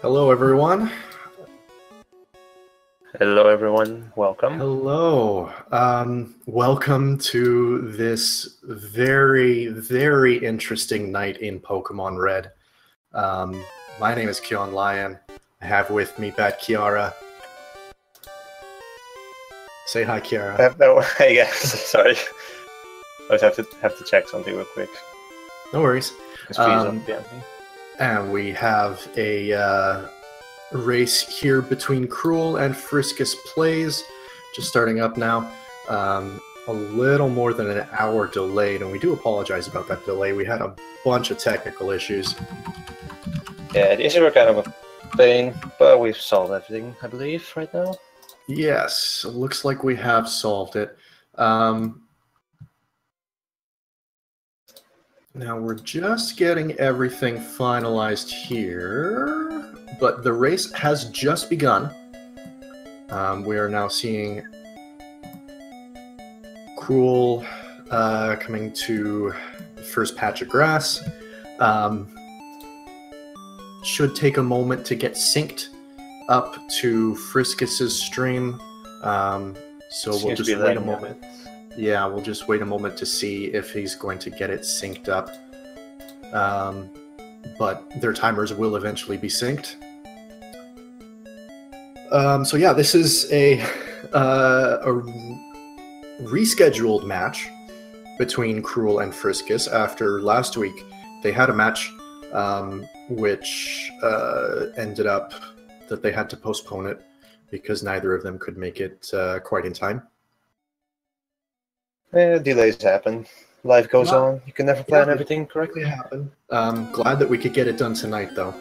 Hello, everyone. Hello, everyone. Welcome. Hello. Welcome to this very, very interesting night in Pokemon Red. My name is Kion Lion. I have with me Bad Kiara. Say hi, Kiara. No, hey guys. Sorry. I just have to check something real quick. No worries. Behind me. And we have a race here between Crrool and FriskusPlays, just starting up now. A little more than an hour delayed, and we do apologize about that delay. We had a bunch of technical issues. Yeah, the issues were kind of a pain, but we've solved everything, I believe, right now. Yes, it looks like we have solved it. Now we're just getting everything finalized here, but the race has just begun. We are now seeing Crrool coming to the first patch of grass. Should take a moment to get synced up to Friskus's stream. So we'll just wait a moment. Yeah, we'll just wait a moment to see if he's going to get it synced up. But their timers will eventually be synced. So yeah, this is a rescheduled match between Crrool and Friskus after last week. They had a match which ended up that they had to postpone it because neither of them could make it quite in time. Delays happen. Life goes on. You can never plan everything correctly. Happen. Glad that we could get it done tonight, though.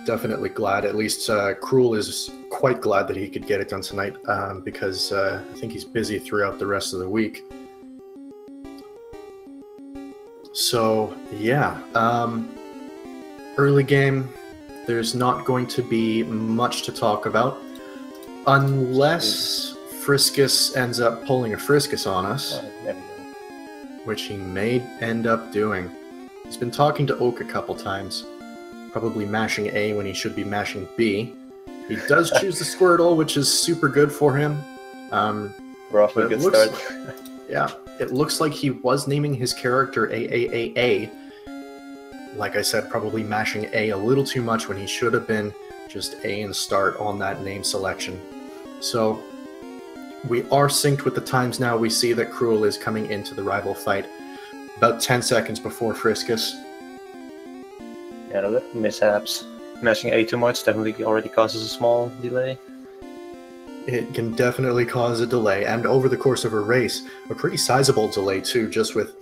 Definitely glad. At least Crrool is quite glad that he could get it done tonight because I think he's busy throughout the rest of the week. So, yeah. Early game, there's not going to be much to talk about unless Friskus ends up pulling a Friskus on us, which he may end up doing. He's been talking to Oak a couple times, probably mashing A when he should be mashing B. He does choose the Squirtle, which is super good for him. We're off to a good start. Yeah, it looks like he was naming his character AAAA. Like I said, probably mashing A a little too much when he should have been just A and start on that name selection. So we are synced with the times now. We see that Crrool is coming into the rival fight about 10 seconds before Friskus. Yeah, the mishaps. Mashing A too much definitely already causes a small delay. It can definitely cause a delay, and over the course of a race, a pretty sizable delay too, just with,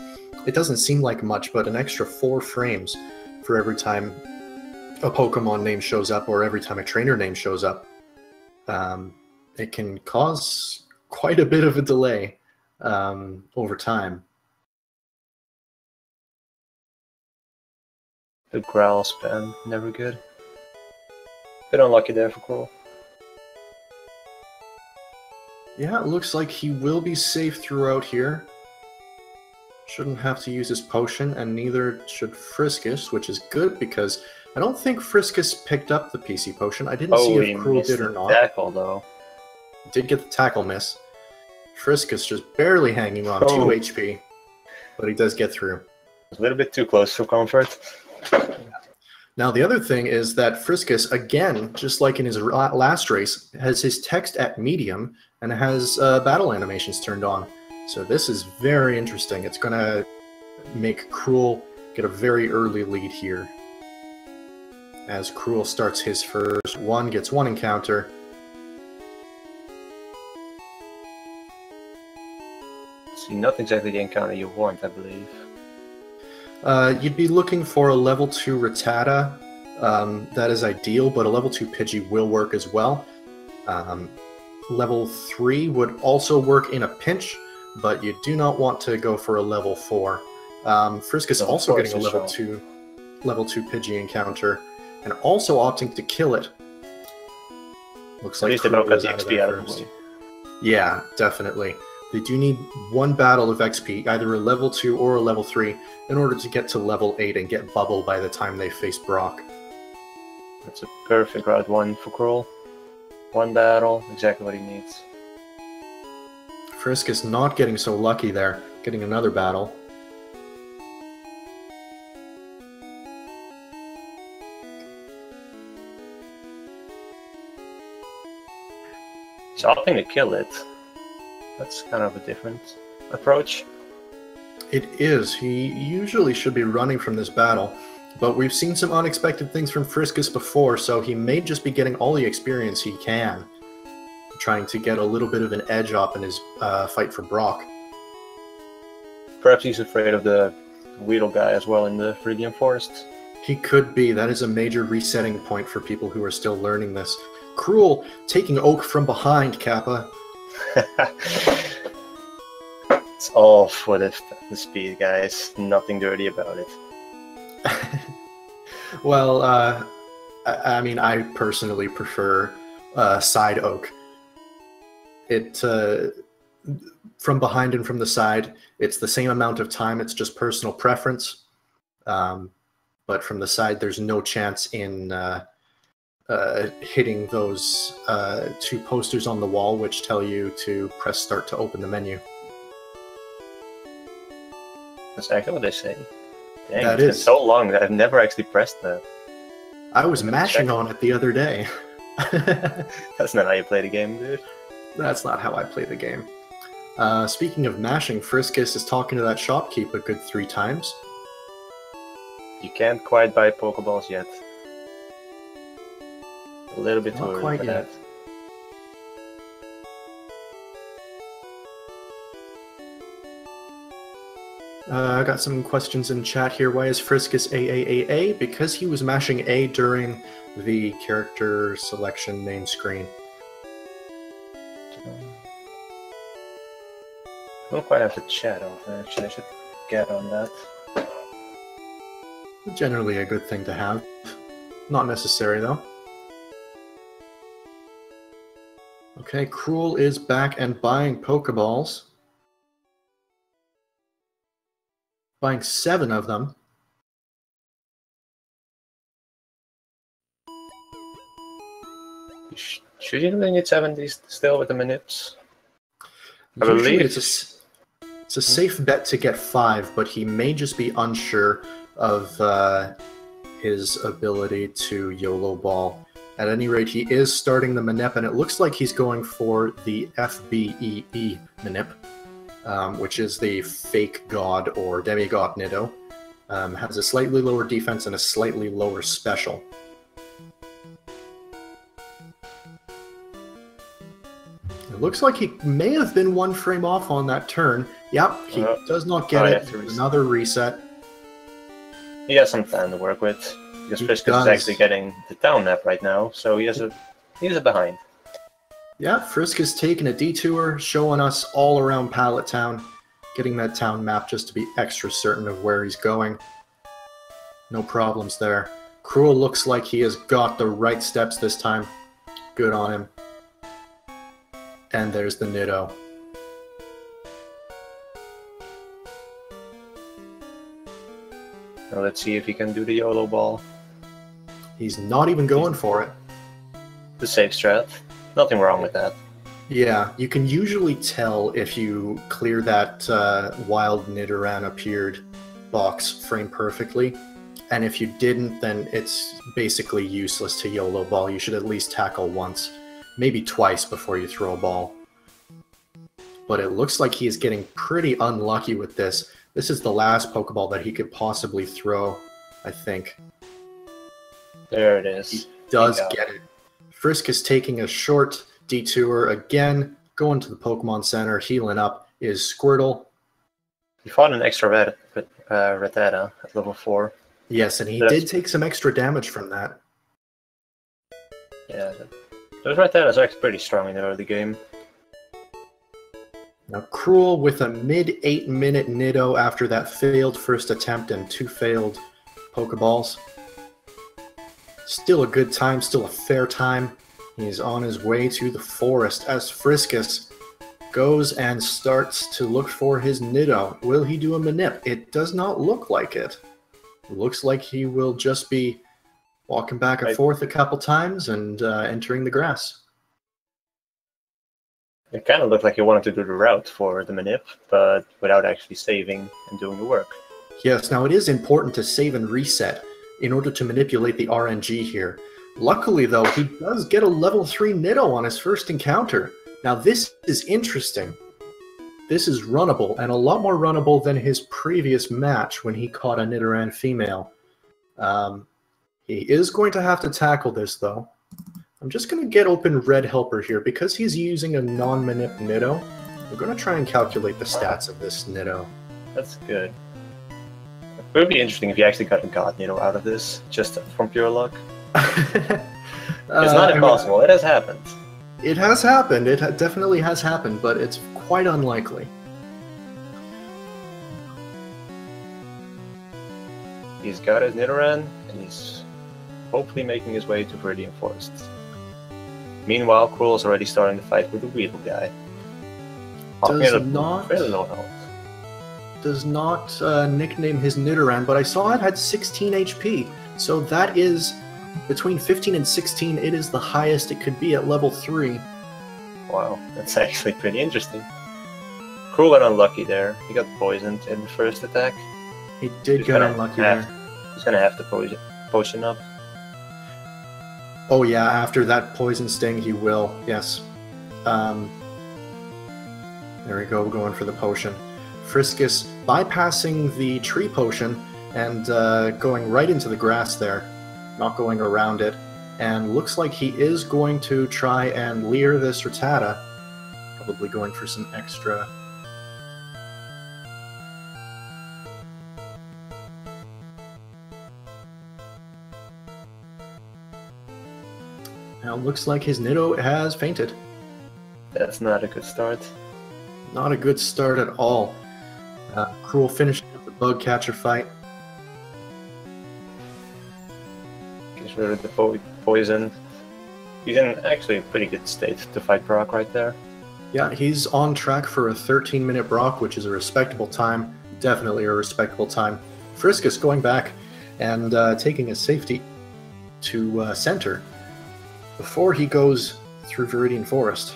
it doesn't seem like much, but an extra 4 frames for every time a Pokemon name shows up or every time a trainer name shows up. It can cause quite a bit of a delay over time. The growl spam, never good. Bit unlucky there for Crrool. Yeah, it looks like he will be safe throughout here. Shouldn't have to use his potion, and neither should Friskus, which is good because I don't think Friskus picked up the PC potion. I didn't see if Crrool did or not. Tackle, though. Did get the tackle miss. Friskus just barely hanging on 2 HP, but he does get through. A little bit too close for comfort. Now the other thing is that Friskus, again, just like in his last race, has his text at medium and has battle animations turned on. So this is very interesting. It's going to make Crrool get a very early lead here. As Crrool starts his first one, gets 1 encounter. See, not exactly the encounter you want, I believe. You'd be looking for a level 2 Rattata. That is ideal, but a level 2 Pidgey will work as well. Level 3 would also work in a pinch, but you do not want to go for a level 4. Friskus also getting a level 2 Pidgey encounter, and also opting to kill it. Looks like Crrool got the XP out of it. Yeah, definitely. They do need 1 battle of XP, either a level 2 or a level 3, in order to get to level 8 and get Bubble by the time they face Brock. That's a perfect route 1 for Crrool. 1 battle, exactly what he needs. Friskus not getting so lucky there, getting another battle. He's opting to kill it. That's kind of a different approach. It is. He usually should be running from this battle, but we've seen some unexpected things from Friskus before, so he may just be getting all the experience he can, trying to get a little bit of an edge up in his fight for Brock. Perhaps he's afraid of the Weedle guy as well in the Viridian Forest. He could be. That is a major resetting point for people who are still learning this. Crrool taking Oak from behind, Kappa. It's all for the speed, guys. Nothing dirty about it. Well, I mean, I personally prefer side Oak. It from behind and from the side, it's the same amount of time. It's just personal preference. But from the side, there's no chance in hitting those 2 posters on the wall, which tell you to press start to open the menu. That's actually what they say. Dang, That it's is. been so long that I've never actually pressed that. I was mashing on it the other day. That's not how you play the game, dude. That's not how I play the game. Speaking of mashing, Friskus is talking to that shopkeep a good 3 times. You can't quite buy Pokeballs yet. A little bit too Not early quite for yet. that. I got some questions in chat here. Why is Friskus AAAA? Because he was mashing A during the character selection name screen. I don't quite have the chat open, actually. I should get on that. Generally a good thing to have. Not necessary, though. Okay, Crrool is back and buying Pokeballs. Buying 7 of them. Should you really need 70s still with the Manips? I Usually believe it's a safe bet to get 5, but he may just be unsure of his ability to YOLO ball. At any rate, he is starting the Manip, and it looks like he's going for the FBEE Manip, which is the fake god or demigod Nido. Has a slightly lower defense and a slightly lower special. It looks like he may have been 1 frame off on that turn. Yep, he does not get it. Another reset. he has some time to work with. Because Friskus is actually getting the town map right now, so he has a behind. Yeah, Friskus taking a detour, showing us all around Pallet Town, getting that town map just to be extra certain of where he's going. No problems there. Crrool looks like he has got the right steps this time. Good on him. And there's the Nido. Now let's see if he can do the YOLO ball. He's not even going for it. The safe strat. Nothing wrong with that. Yeah, you can usually tell if you clear that wild Nidoran appeared box frame perfectly. And if you didn't, then it's basically useless to YOLO ball. You should at least tackle once, maybe twice before you throw a ball. But it looks like he is getting pretty unlucky with this. This is the last Pokeball that he could possibly throw, I think. There it is. He does get it. Friskus taking a short detour again, going to the Pokemon Center, healing up, is Squirtle. He fought an extra Rattata at level 4. Yes, and he did take some extra damage from that. Yeah, those Rattatas are actually pretty strong in the early game. Now Crrool with a mid-8 minute Nido after that failed first attempt and 2 failed Pokeballs. Still a good time, still a fair time. He's on his way to the forest as Friskus goes and starts to look for his Nido. Will he do a Manip? It does not look like it. It looks like he will just be walking back and forth a couple times and entering the grass. It kind of looked like he wanted to do the route for the manip, but without actually saving and doing the work. Yes, now it is important to save and reset in order to manipulate the RNG here. Luckily, though, he does get a level 3 Nitto on his first encounter. Now, this is interesting. This is runnable, and a lot more runnable than his previous match when he caught a Nidoran female. He is going to have to tackle this, though. I'm just going to get open Red Helper here. Because he's using a non-manip Nitto, we're going to try and calculate the stats of this Nitto. That's good. It would be interesting if you actually got a God Nitto out of this, just from pure luck. It's not impossible. It has happened. It has happened. It definitely has happened, but it's quite unlikely. He's got his Nidoran, and he's hopefully making his way to Viridian Forest. Meanwhile, Crrool is already starting to fight with the Weedle guy. Does not nickname his Nidoran, but I saw it had 16 HP, so that is between 15 and 16. It is the highest it could be at level 3. Wow, that's actually pretty interesting. Crrool got unlucky there. He got poisoned in the first attack. He did get unlucky there. He's gonna have to potion up. Oh yeah, after that poison sting, he will. Yes. There we go, going for the potion. Friskus bypassing the tree potion and going right into the grass there, not going around it. And looks like he is going to try and leer this Rattata. Probably going for some extra. Now it looks like his Nitto has fainted. That's not a good start. Not a good start at all. Crrool finished up the bug catcher fight. Gets rid of the poison. He's in actually a pretty good state to fight Brock right there. Yeah, he's on track for a 13-minute Brock, which is a respectable time. Definitely a respectable time. Friskus going back and taking a safety to center before he goes through Viridian Forest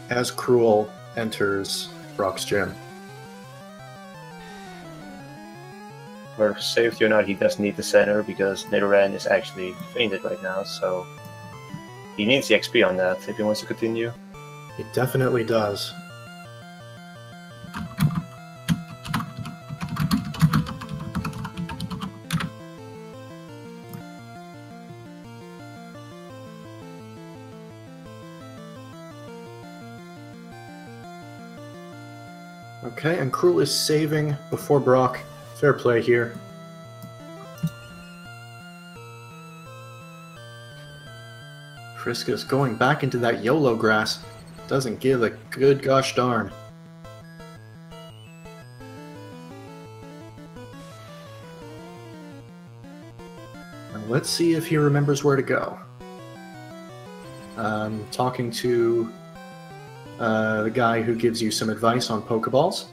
as Crrool enters Brock's gym. For safety or not, he does need the center because Nidoran is actually fainted right now, so he needs the XP on that if he wants to continue. It definitely does. Okay, and Crrool is saving before Brock. Fair play here. Friskus going back into that YOLO grass. Doesn't give a good gosh darn. Now let's see if he remembers where to go. Talking to the guy who gives you some advice on Pokeballs.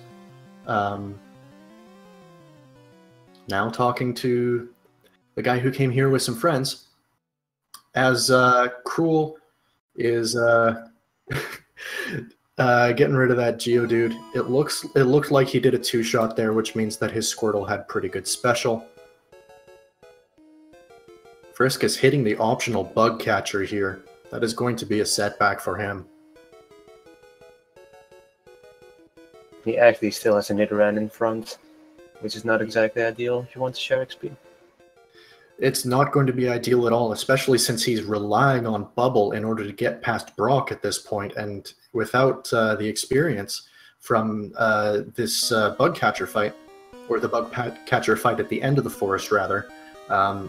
Now talking to the guy who came here with some friends. As Crrool is getting rid of that Geodude, it looked like he did a 2-shot there, which means that his Squirtle had pretty good special. Friskus hitting the optional bug catcher here. That is going to be a setback for him. He actually still has a Nidoran in front, which is not exactly ideal if you want to share XP. It's not going to be ideal at all, especially since he's relying on Bubble in order to get past Brock at this point, and without the experience from this bug catcher fight, or the bug catcher fight at the end of the forest, rather,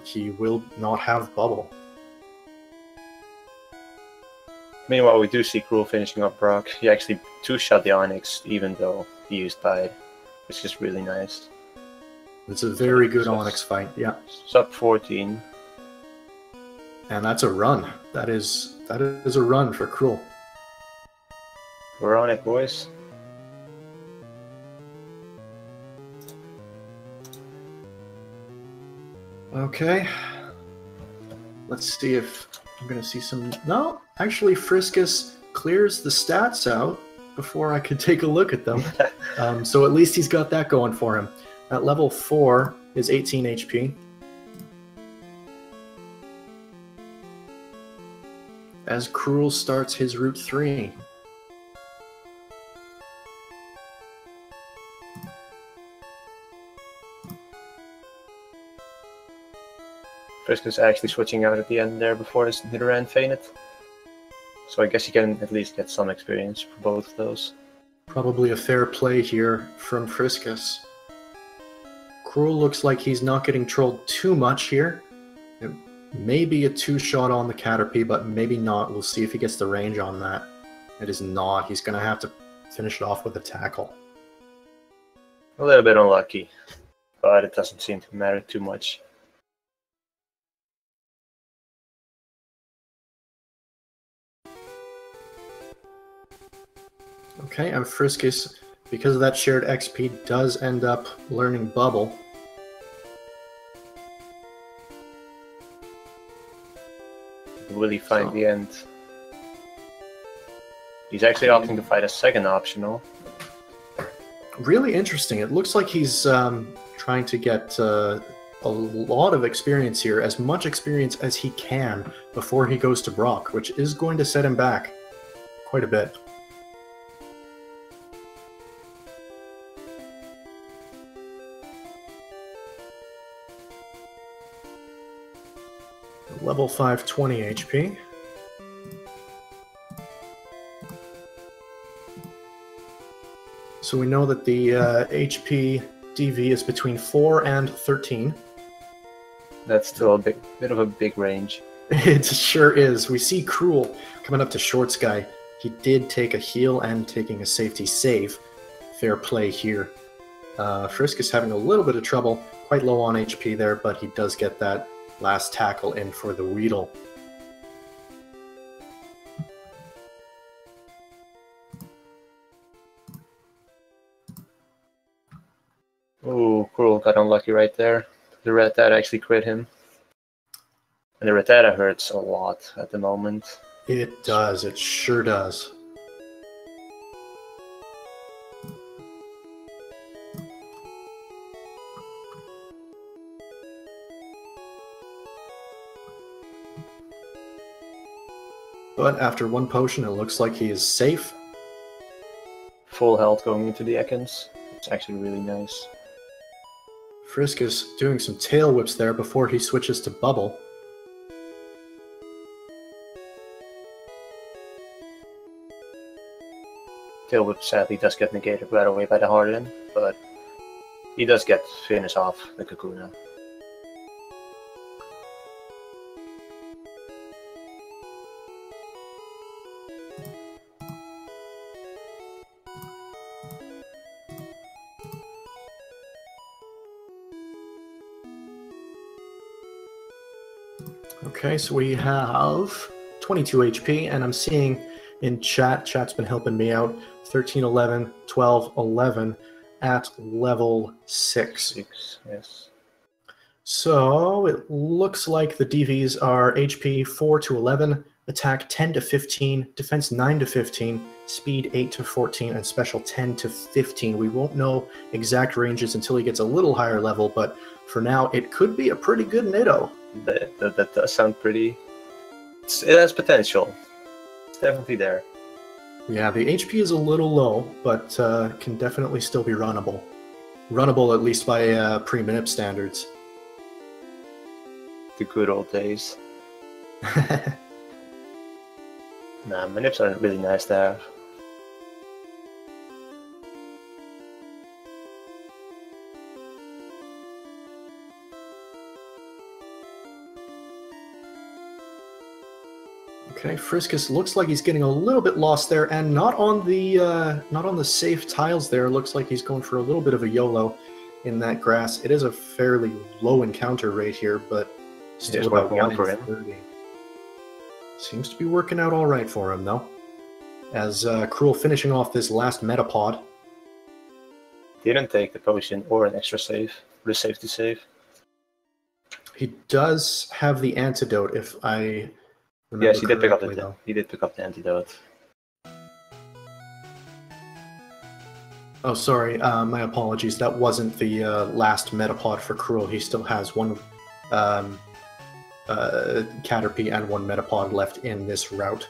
he will not have Bubble. Meanwhile, we do see Crrool finishing up Brock. He actually 2-shot the Onyx, even though he used Bide, which is really nice. It's a very good Onyx fight, yeah. Sub 14. And that's a run. That is a run for Crrool. We're on it, boys. Okay. Let's see if I'm going to see some... No, actually Friskus clears the stats out before I could take a look at them. So at least he's got that going for him. At level 4 is 18 HP. As Crrool starts his Route 3. Friskus actually switching out at the end there before his Nidoran fainted. So I guess you can at least get some experience for both of those. Probably a fair play here from Friskus. Crrool looks like he's not getting trolled too much here. It may be a 2-shot on the Caterpie, but maybe not. We'll see if he gets the range on that. It is not. He's going to have to finish it off with a tackle. A little bit unlucky, but it doesn't seem to matter too much. Okay, and Friskus, because of that shared XP, does end up learning Bubble. Will he find the end? He's actually opting to fight a second optional. Really interesting. It looks like he's trying to get a lot of experience here, as much experience as he can before he goes to Brock, which is going to set him back quite a bit. Level 5, 20 HP. So we know that the HP DV is between 4 and 13. That's still a bit of a big range. It sure is. We see Crrool coming up to Short Sky. He did take a heal and taking a safety save. Fair play here. Frisk is having a little bit of trouble, quite low on HP there, but he does get that last tackle in for the Weedle. Oh, Crrool got unlucky right there. The Rattata actually crit him. And the Rattata hurts a lot at the moment. It does, it sure does. But after one potion, it looks like he is safe. Full health going into the Ekans. It's actually really nice. Frisk is doing some tail whips there before he switches to Bubble. Tail whip sadly does get negated right away by the Harden, but he does get finish off the Kakuna. Okay, so we have 22 HP, and I'm seeing in chat's been helping me out, 13, 11, 12, 11 at level 6. Yes. So it looks like the DVs are HP 4 to 11, attack 10 to 15, defense 9 to 15, speed 8 to 14, and special 10 to 15. We won't know exact ranges until he gets a little higher level, but for now it could be a pretty good Nido. That does sound pretty... It has potential. It's definitely there. Yeah, the HP is a little low, but can definitely still be runnable. Runnable at least by pre-Manip standards. The good old days. Nah, Manips are really nice to have. Okay, Friskus looks like he's getting a little bit lost there, and not on the safe tiles there. Looks like he's going for a little bit of a YOLO in that grass. It is a fairly low encounter rate here, but still about 1 in 30. Seems to be working out all right for him, though. As Crrool finishing off this last Metapod. Didn't take the potion or an extra save, the safety save. He does have the antidote, if I remember Yes, he did pick up correctly, the though. he did pick up the antidote. Oh, sorry. My apologies. That wasn't the last Metapod for Crrool. He still has one Caterpie and one Metapod left in this route.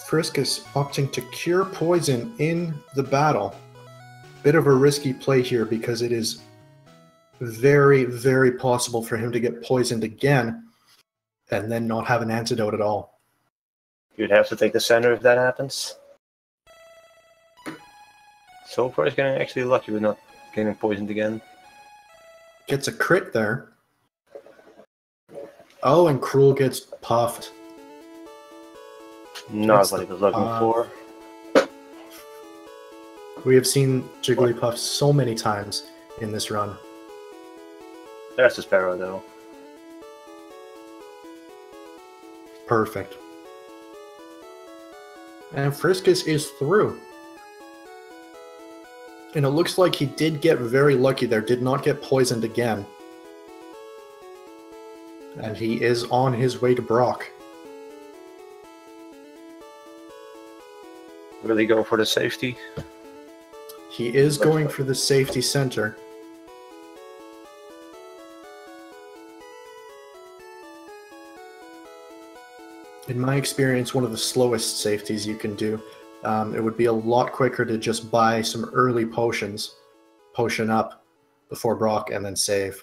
Friskus opting to cure poison in the battle. Bit of a risky play here because it is very, very possible for him to get poisoned again and then not have an antidote at all. You'd have to take the center if that happens. So far, he's getting actually lucky with not getting poisoned again. Gets a crit there. Oh, and Crrool gets puffed. Not what he was looking for. We have seen Jigglypuff so many times in this run. There's the Sparrow, though. Perfect. And Friskus is through. And it looks like he did get very lucky there, did not get poisoned again. And he is on his way to Brock. Really go for the safety. He is going for the safety center. In my experience, one of the slowest safeties you can do. It would be a lot quicker to just buy some early potions, potion up before Brock, and then save.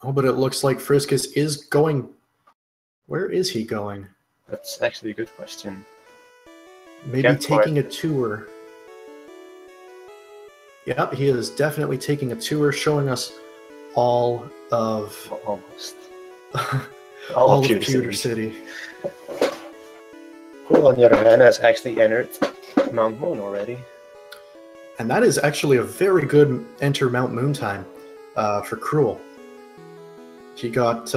Oh, but it looks like Friskus is going... Where is he going? That's actually a good question. Maybe taking a tour. Yep, he is definitely taking a tour, showing us all of... Almost. all of Pewter City. Crrool, on the other hand, has actually entered Mount Moon already. And that is actually a very good enter Mount Moon time for Crrool. He got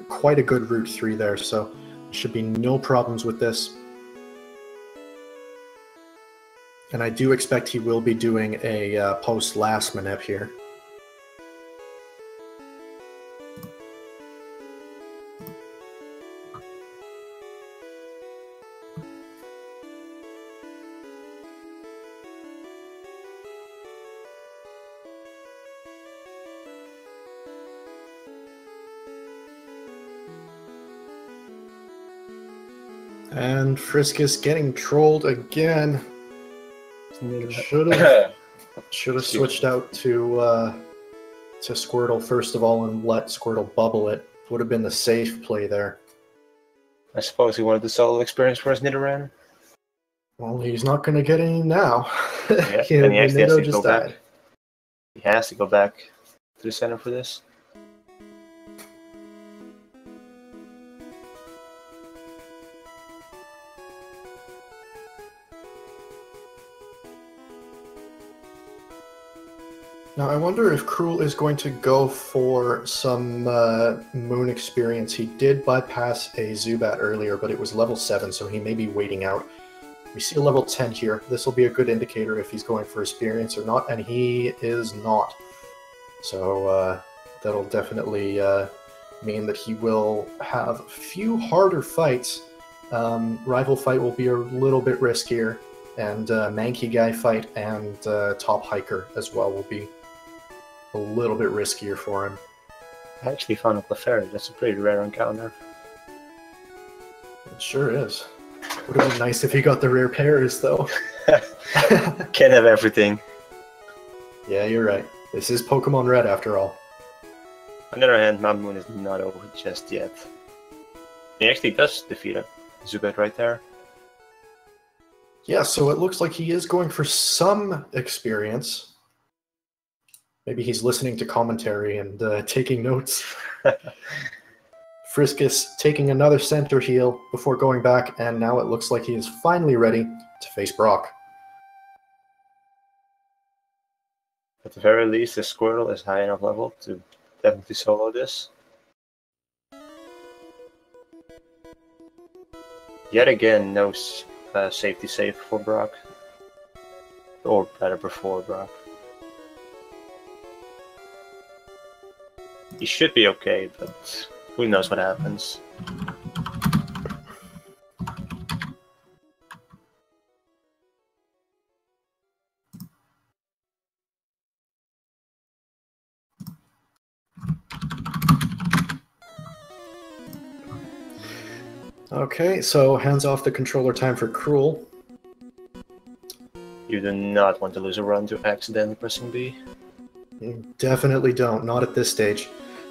quite a good Route 3 there, so there should be no problems with this. And I do expect he will be doing a post-last manip here. And Friskus getting trolled again. Should have switched out to Squirtle first of all and let Squirtle bubble it. Would have been the safe play there. I suppose he wanted the solo experience for his Nidoran. Well, he's not going to get any now. Yeah, and he actually has to go back. He has to go back to the center for this. Now, I wonder if Crrool is going to go for some Moon experience. He did bypass a Zubat earlier, but it was level 7, so he may be waiting out. We see a level 10 here. This will be a good indicator if he's going for experience or not, and he is not. So that'll definitely mean that he will have a few harder fights. Rival fight will be a little bit riskier, and Mankey Guy fight and Top Hiker as well will be a little bit riskier for him. I actually found a Clefairy. That's a pretty rare encounter. It sure is. Would have been nice if he got the rare pairs, though. Can't have everything. Yeah, you're right. This is Pokemon Red, after all. On the other hand, Mount Moon is not over just yet. He actually does defeat a Zubat right there. Yeah, so it looks like he is going for some experience. Maybe he's listening to commentary and taking notes. Friskus taking another center heal before going back, and now it looks like he is finally ready to face Brock. At the very least, the Squirtle is high enough level to definitely solo this. Yet again, no safety save for Brock. Or better, before Brock. He should be okay, but who knows what happens. Okay, so hands off the controller time for Crrool. You do not want to lose a run to accidentally pressing B. You definitely don't, not at this stage.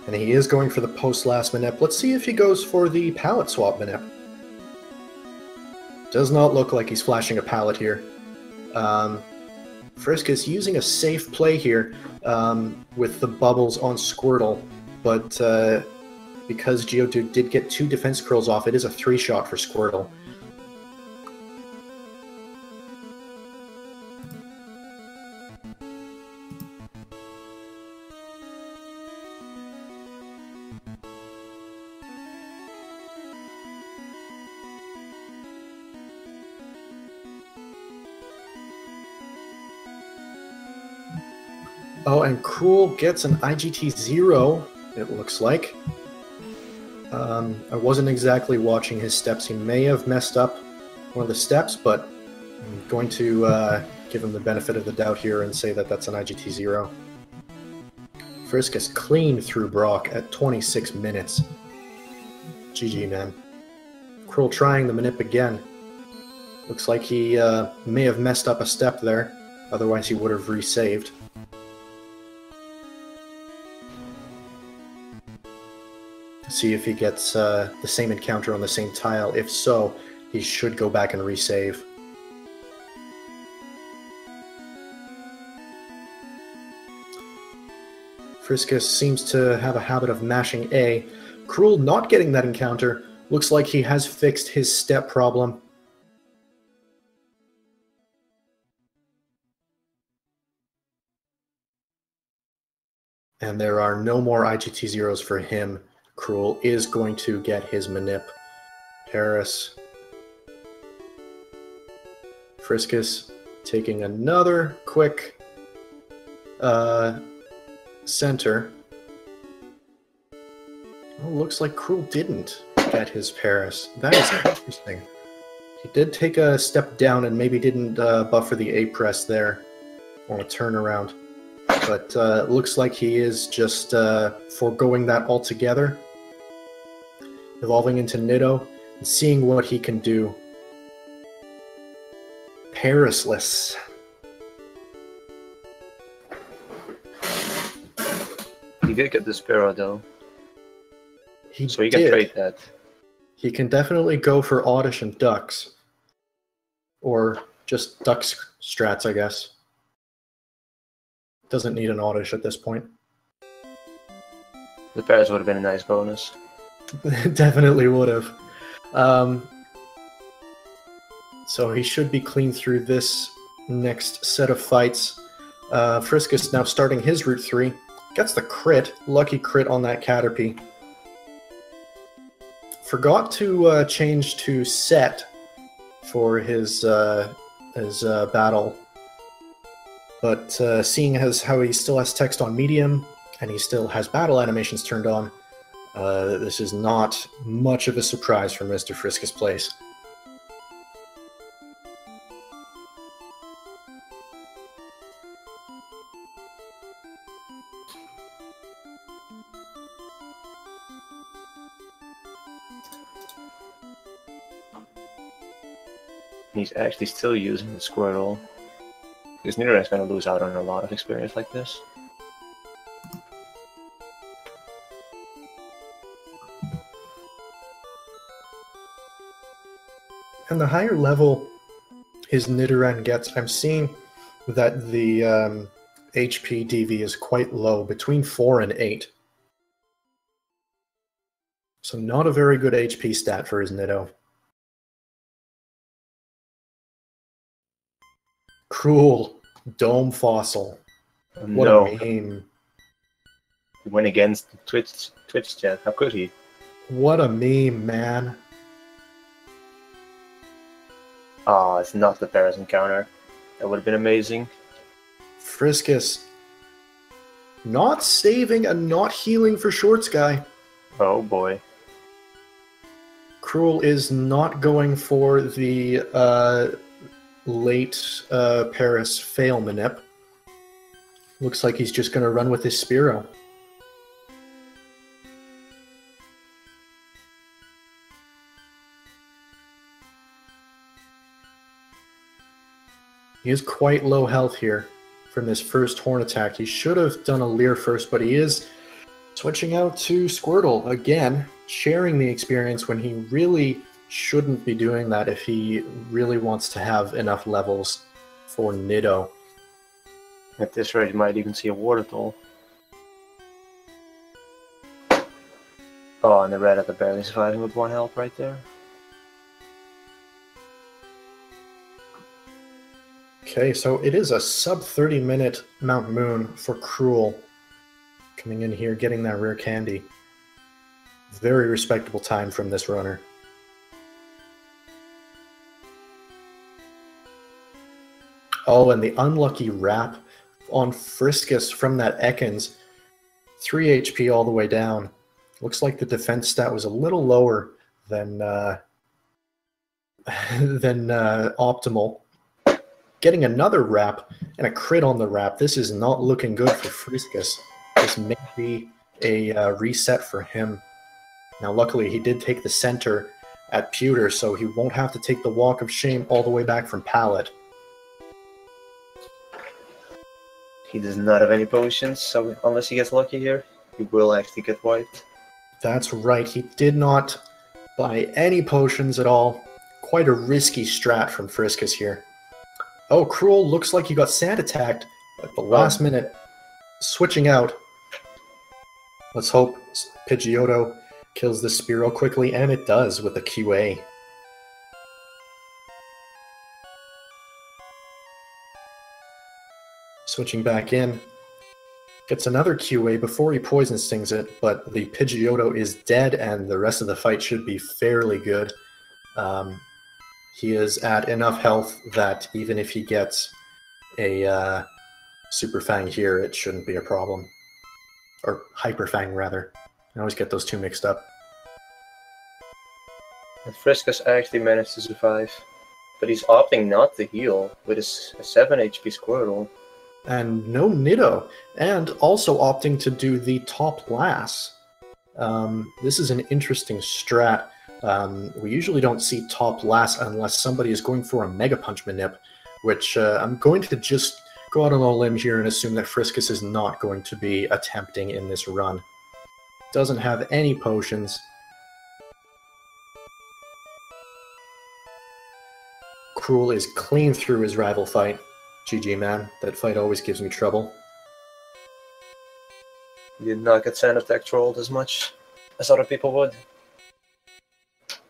And he is going for the post-last manip. Let's see if he goes for the palette swap manip. Does not look like he's flashing a palette here. Friskus using a safe play here with the bubbles on Squirtle, but because Geodude did get 2 defense curls off, it is a 3-shot for Squirtle. Oh, and Crrool gets an IGT 0, it looks like. I wasn't exactly watching his steps. He may have messed up one of the steps, but I'm going to give him the benefit of the doubt here and say that that's an IGT 0. Friskus clean through Brock at 26 minutes. GG, man. Crrool trying the manip again. Looks like he may have messed up a step there, otherwise he would have resaved. See if he gets the same encounter on the same tile. If so, he should go back and resave. Friskus seems to have a habit of mashing A. Crrool not getting that encounter. Looks like he has fixed his step problem. And there are no more IGT zeros for him. Crrool is going to get his manip. Paris. Friskus taking another quick center. Oh, looks like Crrool didn't get his Paris. That is interesting. He did take a step down and maybe didn't buffer the A press there on a turnaround. But it looks like he is just foregoing that altogether. Evolving into Nitto and seeing what he can do. Parisless. He did get the Sparrow though. So he did. can trade that. He can definitely go for Oddish and Ducks. Or just Ducks strats, I guess. Doesn't need an Oddish at this point. The Paris would have been a nice bonus. Definitely would have. So he should be clean through this next set of fights. Friskus now starting his Route 3. Gets the crit. Lucky crit on that Caterpie. Forgot to change to set for his battle. But seeing as how he still has text on medium, and he still has battle animations turned on, this is not much of a surprise for Mr. FriskusPlays. He's actually still using the Squirtle. Because Nidoran is going to lose out on a lot of experience like this. And the higher level his Nidoran gets, I'm seeing that the HP DV is quite low, between 4 and 8. So not a very good HP stat for his Niddo. Crrool, Dome Fossil. What No, a meme. he went against Twitch chat. How could he? What a meme, man. Ah, it's not the Paris encounter. That would have been amazing. Friskus not saving and not healing for Shorts Guy. Oh boy. Crrool is not going for the late Paris fail manip. Looks like he's just going to run with his Spearow. He is quite low health here from this first Horn attack. He should have done a Leer first, but he is switching out to Squirtle again, sharing the experience when he really shouldn't be doing that if he really wants to have enough levels for Nido. At this rate, you might even see a Water Toll. Oh, and the Red at the barely surviving with 1 health right there. Okay, so it is a sub 30-minute Mount Moon for Crrool. Coming in here, getting that rare candy. Very respectable time from this runner. Oh, and the unlucky wrap on Friskus from that Ekans. 3 HP all the way down. Looks like the defense stat was a little lower than optimal. Getting another wrap and a crit on the wrap. This is not looking good for Friskus. This may be a reset for him. Now, luckily, he did take the center at Pewter, so he won't have to take the walk of shame all the way back from Pallet. He does not have any potions, so unless he gets lucky here, he will actually get wiped. That's right. He did not buy any potions at all. Quite a risky strat from Friskus here. Oh, Crrool looks like he got sand attacked at the last minute. Switching out. Let's hope Pidgeotto kills the Spearow quickly, and it does with a QA. Switching back in. Gets another QA before he Poison Stings it, but the Pidgeotto is dead, and the rest of the fight should be fairly good. He is at enough health that even if he gets a Super Fang here, it shouldn't be a problem. Or Hyper Fang, rather. I always get those two mixed up. And Friskus actually managed to survive, but he's opting not to heal with his 7 HP Squirtle. And no Nido, and also opting to do the top lass. This is an interesting strat. We usually don't see top lass unless somebody is going for a Mega Punch manip, which I'm going to just go out on a limb here and assume that Friskus is not going to be attempting in this run. Doesn't have any potions. Crrool is clean through his rival fight. GG, man. That fight always gives me trouble. He did not get sand attack trolled as much as other people would.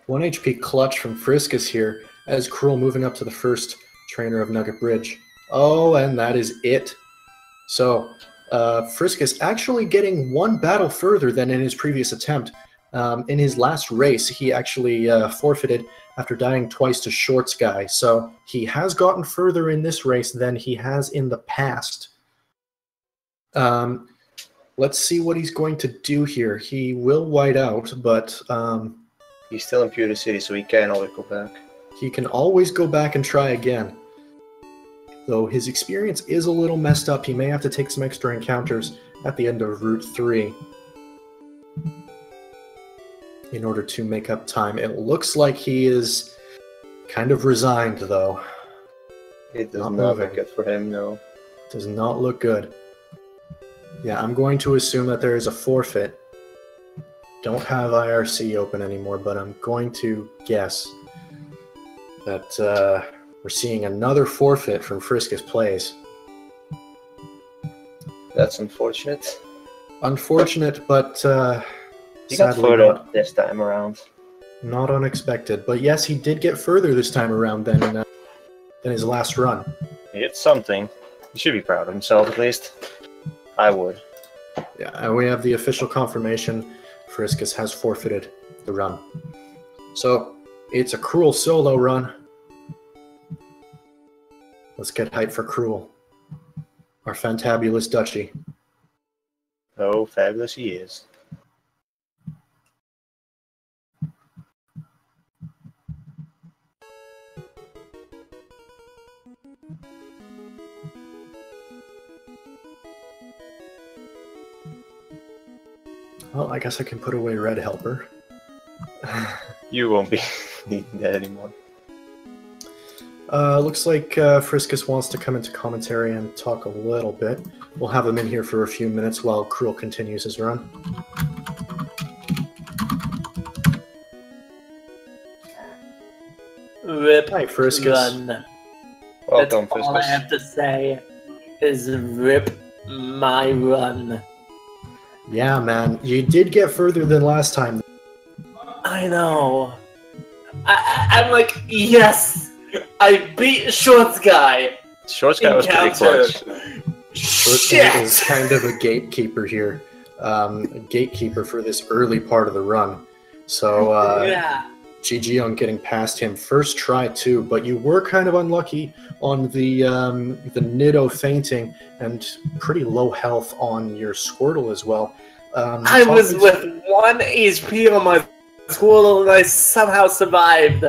1 HP clutch from Friskus here, as Crrool moving up to the first trainer of Nugget Bridge. Oh, and that is it. So, Friskus actually getting one battle further than in his previous attempt. In his last race, he actually forfeited after dying twice to Shorts Guy. So, he has gotten further in this race than he has in the past. Let's see what he's going to do here. He will white out, but... he's still in Pewter City, so he can always go back. He can always go back and try again. Though his experience is a little messed up, he may have to take some extra encounters at the end of Route 3 in order to make up time. It looks like he is kind of resigned, though. It does not look good for him, no. Does not look good. Yeah, I'm going to assume that there is a forfeit. Don't have IRC open anymore, but I'm going to guess that we're seeing another forfeit from FriskusPlays. That's unfortunate. Unfortunate, but he got further this time around. Not unexpected, but yes, he did get further this time around than his last run. It's something. He should be proud of himself, at least. I would. Yeah, and we have the official confirmation. Friskus has forfeited the run. So, it's a Crrool solo run. Let's get hyped for Crrool. Our fantabulous duchy. Oh, fabulous he is. Well, I guess I can put away Red Helper. You won't be needing that anymore. Looks like Friskus wants to come into commentary and talk a little bit. We'll have him in here for a few minutes while Crrool continues his run. Rip Hi, Friskus. run. Welcome, That's all I Friskus. have to say is rip my run. Yeah, man, you did get further than last time. I know. I'm like, yes! I beat Shorts Guy! Shorts guy was pretty Encounter. clutch. Shit! Is kind of a gatekeeper here. A gatekeeper for this early part of the run. So, yeah. GG on getting past him. First try too, but you were kind of unlucky on the Nido fainting and pretty low health on your Squirtle as well. I was with 1 HP on my Squirtle and I somehow survived.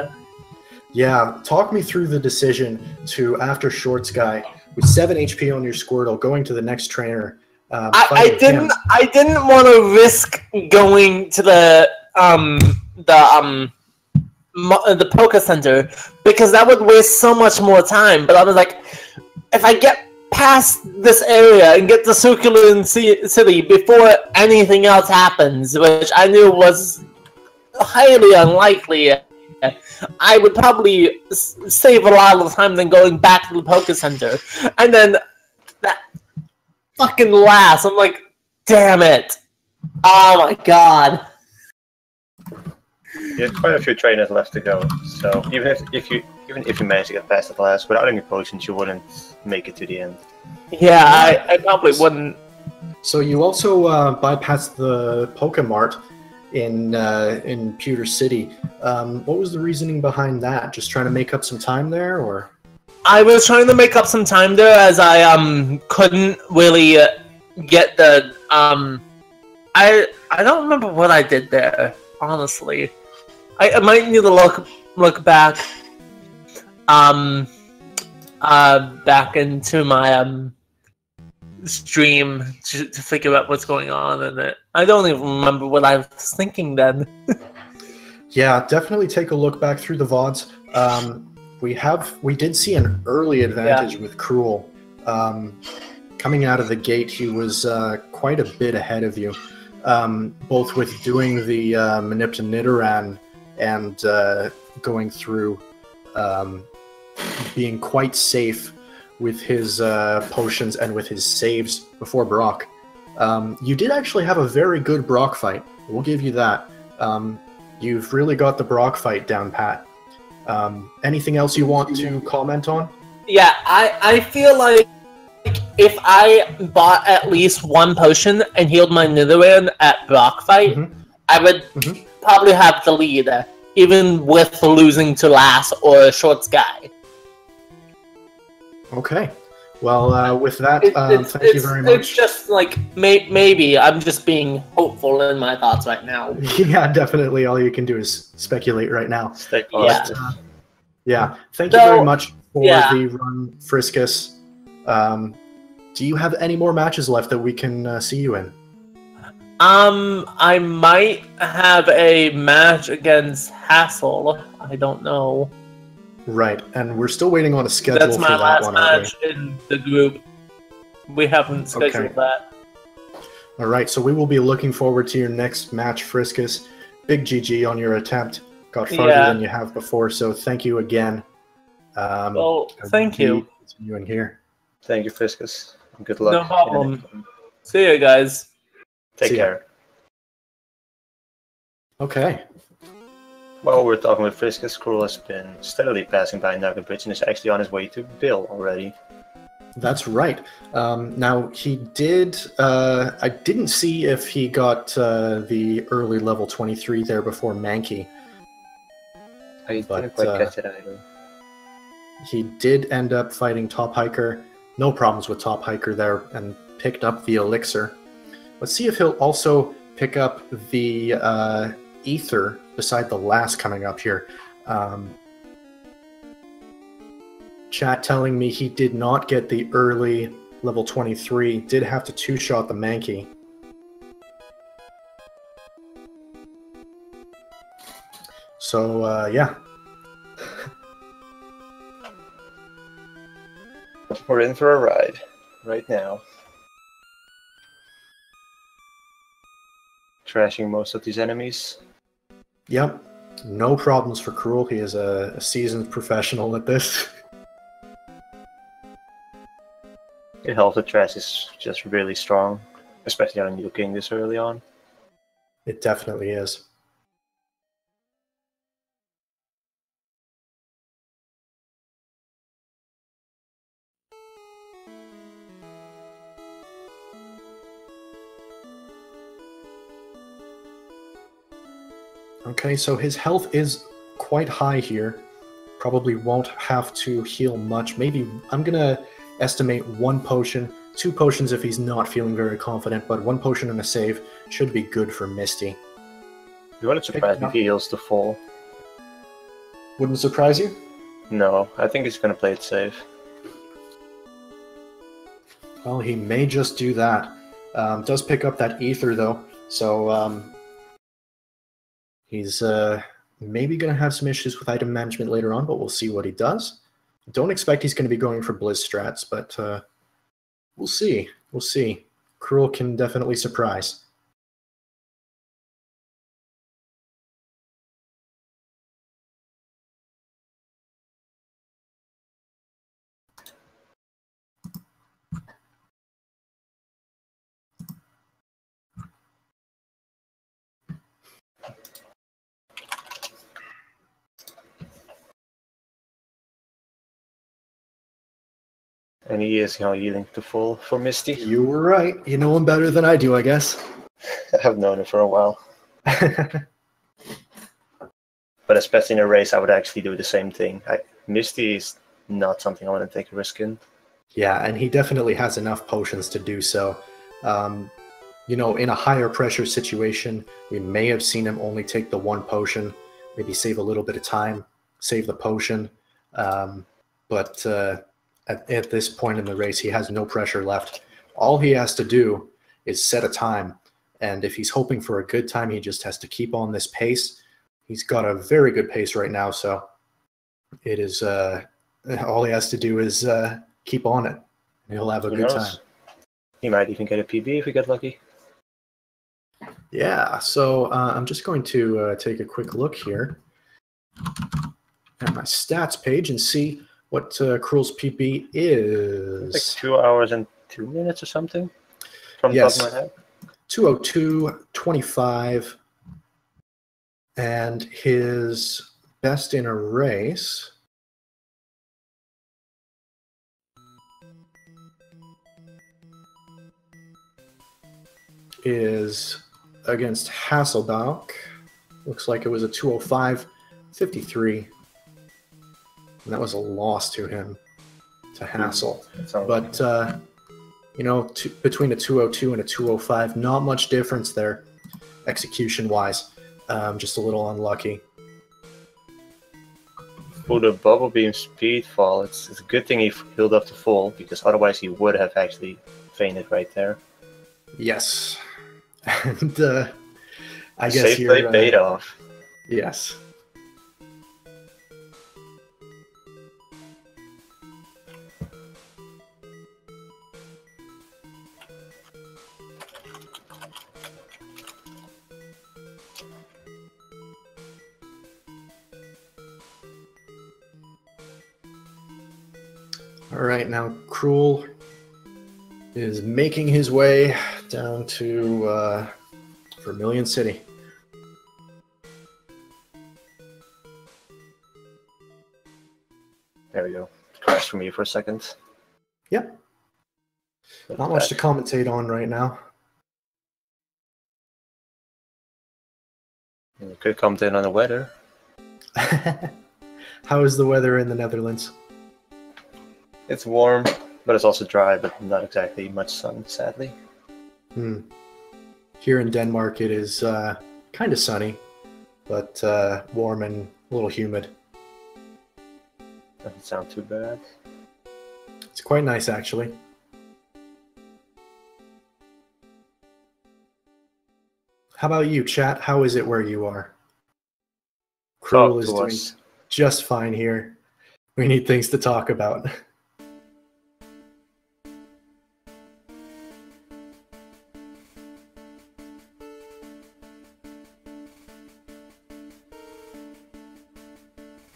Yeah, talk me through the decision to, after Shorts Guy, with 7 HP on your Squirtle, going to the next trainer. I didn't want to risk going to the Poké Center because that would waste so much more time. But I was like, if I get past this area and get to Circular City before anything else happens, which I knew was highly unlikely, I would probably save a lot of time than going back to the Poké Center. And then that fucking last, I'm like, damn it. Oh my god. You have quite a few trainers left to go, so even if you manage to get past the last without any potions, you wouldn't make it to the end. Yeah, I probably wouldn't. So you also bypassed the Pokemart in Pewter City. What was the reasoning behind that? Just trying to make up some time there, or? I was trying to make up some time there as I couldn't really get the I don't remember what I did there, honestly. I might need to look back back into my stream to figure out what's going on in it. I don't even remember what I was thinking then. Yeah, definitely take a look back through the VODs. We did see an early advantage with Crrool. Coming out of the gate, he was quite a bit ahead of you, both with doing the Manipta Nidoran and going through being quite safe with his potions and with his saves before Brock. You did actually have a very good Brock fight. We'll give you that. You've really got the Brock fight down pat. Anything else you want to comment on? Yeah, I feel like if I bought at least 1 potion and healed my Nidoran at Brock fight, I would probably have the lead, even with losing to Lass or Shorts Guy. Okay. Well, with that, thank you very much. It's just like, maybe I'm just being hopeful in my thoughts right now. Yeah, definitely. All you can do is speculate right now. Yeah. Thank you very much for the run, Friskus. Do you have any more matches left that we can see you in? I might have a match against Hassel. I don't know. Right, and we're still waiting on a schedule That's for my that last one, match in the group. We haven't scheduled that. All right, so we will be looking forward to your next match, Friskus. Big GG on your attempt. Got farther than you have before, so thank you again. Well, thank you. Continuing here. Thank you, Friskus. Good luck. No problem. See you guys. Take care. Okay. While we're talking with Friskus, Crrool has been steadily passing by Nugget Bridge and is actually on his way to Bill already. That's right. Now, he did... I didn't see if he got the early level 23 there before Mankey. I didn't quite catch it either. He did end up fighting Top Hiker. No problems with Top Hiker there, and picked up the Elixir. Let's see if he'll also pick up the Ether beside the last coming up here. Chat telling me he did not get the early level 23, did have to two-shot the Mankey. So, yeah. We're in for a ride right now. Trashing most of these enemies. Yep. No problems for Crrool. He is a seasoned professional at this. The health of trash is just really strong, especially on New King this early on. It definitely is. Okay, so his health is quite high here. Probably won't have to heal much. Maybe I'm gonna estimate 1 potion, 2 potions if he's not feeling very confident, but 1 potion and a save should be good for Misty. You wouldn't surprise me if he heals the full. Wouldn't surprise you? No, I think he's gonna play it safe. Well, he may just do that. Does pick up that Ether though, so he's maybe going to have some issues with item management later on, but we'll see what he does. Don't expect he's going to be going for Blizz strats, but we'll see. We'll see. Crrool can definitely surprise. And he is healing to full for Misty. You were right. You know him better than I do, I guess. I've known him for a while. But especially in a race, I would actually do the same thing. Misty is not something I want to take a risk in. Yeah, and he definitely has enough potions to do so. You know, in a higher pressure situation, we may have seen him only take the 1 potion, maybe save a little bit of time, save the potion. But at this point in the race, he has no pressure left. All he has to do is set a time. And if he's hoping for a good time, he just has to keep on this pace. He's got a very good pace right now, so it is all he has to do is keep on it. And he'll have a good time. He might even get a PB if we get lucky. Yeah, so I'm just going to take a quick look here at my stats page and see what Crrool's PB is. Like 2 hours and 2 minutes or something? From the top of my head? 2:02:25. And his best in a race is against Hasselbalch. Looks like it was a 2:05:53. And that was a loss to him, to Hassel. But, you know, between a 2:02 and a 2:05, not much difference there, execution-wise. Just a little unlucky. For the bubble beam speed fall, it's a good thing he healed up to full, because otherwise he would have actually fainted right there. Yes. And I guess safe play paid off. Yes. All right, now Crrool is making his way down to Vermilion City. There we go. Crashed for me for a second. Yep. Not much to commentate on right now. You could commentate on the weather. How is the weather in the Netherlands? It's warm, but it's also dry, but not exactly much sun, sadly. Here in Denmark, it is kind of sunny, but warm and a little humid. Doesn't sound too bad. It's quite nice, actually. How about you, chat? How is it where you are? Crrool is doing just fine here. We need things to talk about.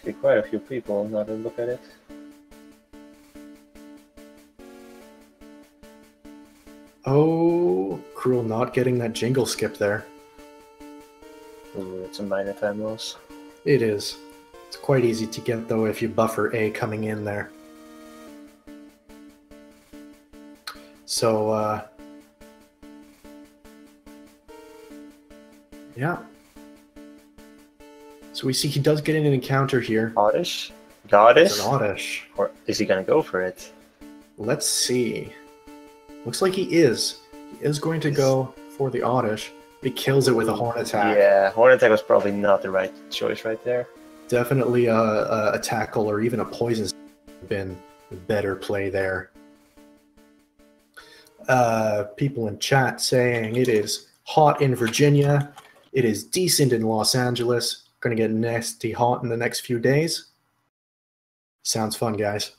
See quite a few people now to look at it. Oh, Crrool not getting that jingle skip there. Ooh, it's a minor time loss. It is. It's quite easy to get, though, if you buffer A coming in there. So, yeah. So we see he does get in an encounter here. Oddish? Goddess? It's an Oddish. Or is he gonna go for it? Let's see. Looks like he is. He is going to go for the Oddish. He kills it with a Horn Attack. Yeah, Horn Attack was probably not the right choice right there. Definitely a tackle or even a poison would have been a better play there. People in chat saying it is hot in Virginia. It is decent in Los Angeles. Going to get nasty hot in the next few days. Sounds fun, guys.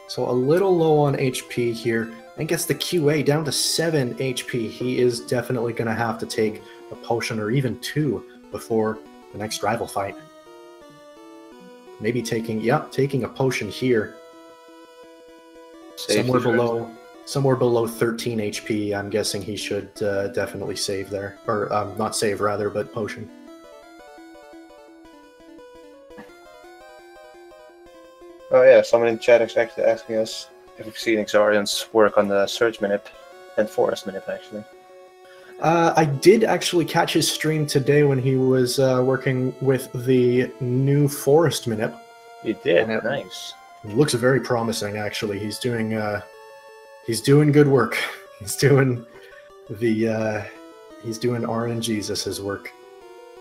So a little low on HP here, and gets the QA down to 7 HP. He is definitely going to have to take a potion or even 2 before the next rival fight. Maybe taking a potion here. Somewhere below 13 HP. I'm guessing he should definitely save there, or not save rather, but potion. Oh yeah, someone in chat is actually asking us if we've seen Exarian's work on the Surge Minip and Forest Minip, actually. I did actually catch his stream today when he was working with the new Forest Minip. You did? Nice. It looks very promising, actually. He's doing good work. He's doing RNGesus' work.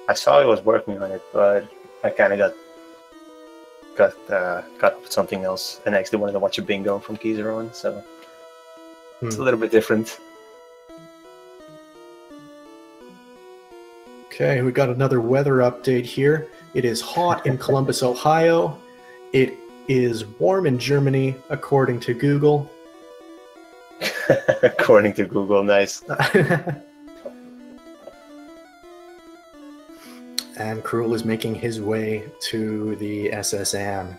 I saw he was working on it, but I kind of got with something else, and I actually wanted to watch a bingo from Kizaron, so it's a little bit different. Okay, we got another weather update here. It is hot in Columbus, Ohio. It is warm in Germany, according to Google. According to Google, nice. And Crrool is making his way to the SSN.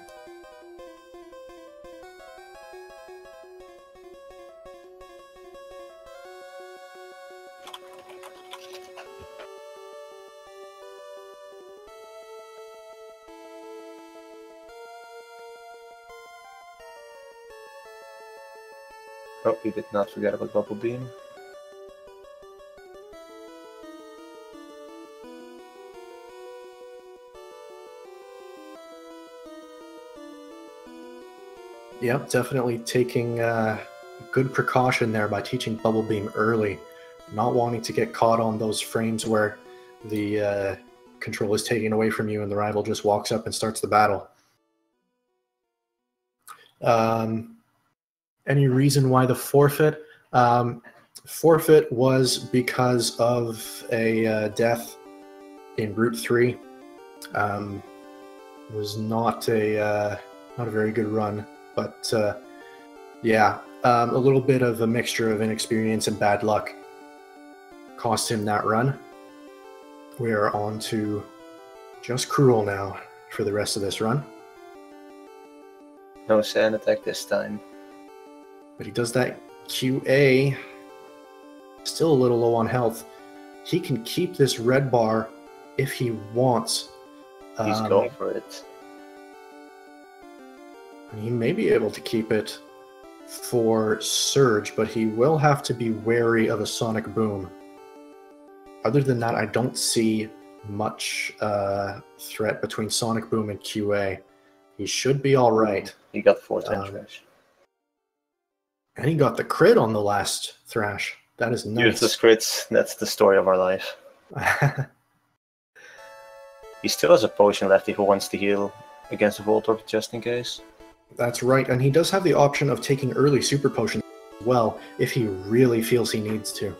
Oh, he did not forget about Bubble Beam. Yep, definitely taking good precaution there by teaching Bubble Beam early, not wanting to get caught on those frames where the control is taken away from you and the rival just walks up and starts the battle. Any reason why the forfeit? Forfeit was because of a death in Route 3. It was not a very good run. But yeah, a little bit of a mixture of inexperience and bad luck cost him that run. We are on to just Crrool now for the rest of this run. No sand attack this time. But he does that QA. Still a little low on health. he can keep this red bar if he wants. He's going for it. He may be able to keep it for Surge, but he will have to be wary of a Sonic Boom. Other than that, I don't see much threat between Sonic Boom and QA. He should be all right. He got the 4-10 Thrash. And he got the crit on the last Thrash. That is nice. Useless crits, that's the story of our life. He still has a potion left if he wants to heal against the Voltorb, just in case. That's right, and he does have the option of taking early Super Potions as well, if he really feels he needs to.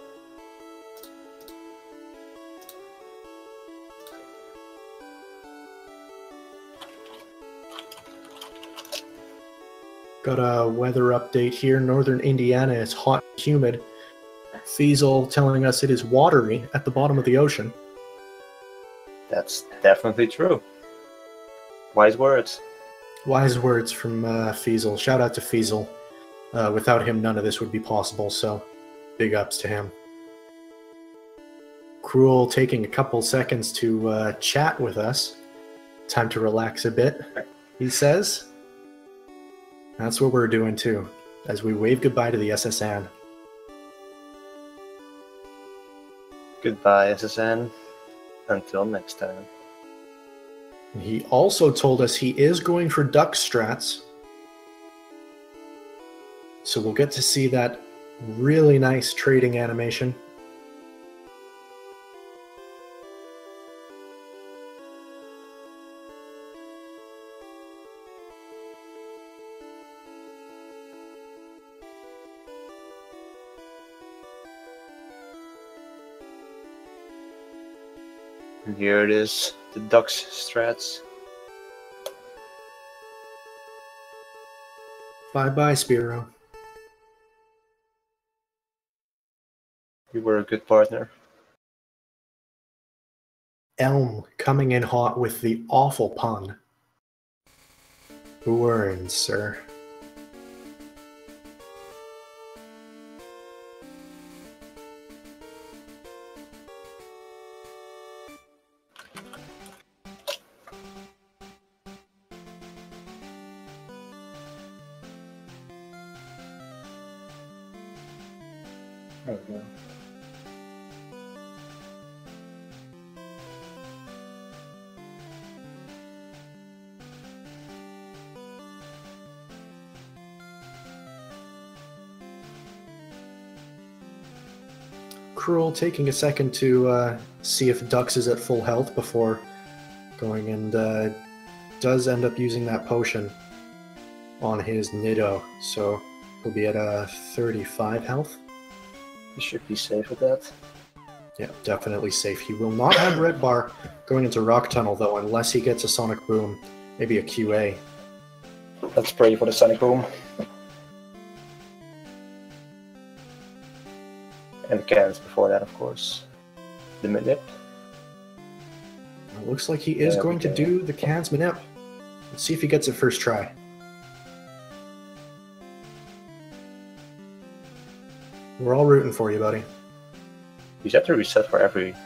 Got a weather update here. Northern Indiana is hot and humid. Fiesel telling us it is watery at the bottom of the ocean. That's definitely true. Wise words. Wise words from Fiesel. Shout out to Fiesel. Without him, none of this would be possible, so big ups to him. Crrool taking a couple seconds to chat with us. Time to relax a bit, he says. That's what we're doing too, as we wave goodbye to the SSN. Goodbye, SSN. Until next time. He also told us he is going for duck strats. So we'll get to see that really nice trading animation. And here it is, the Ducks strats. Bye-bye, Spiro. You were a good partner. Elm coming in hot with the awful pun. Who earns, sir? There we go. Crrool taking a second to see if Dux is at full health before going, and does end up using that potion on his Nido, so he'll be at 35 health. You should be safe with that. Yeah, definitely safe. He will not have Red Bar going into Rock Tunnel, though, unless he gets a Sonic Boom, maybe a QA. Let's pray for the Sonic Boom. And the cans before that, of course. The Manip. It looks like he is going to do the Cans Manip. Let's see if he gets it first try. We're all rooting for you, buddy. He's had to reset for every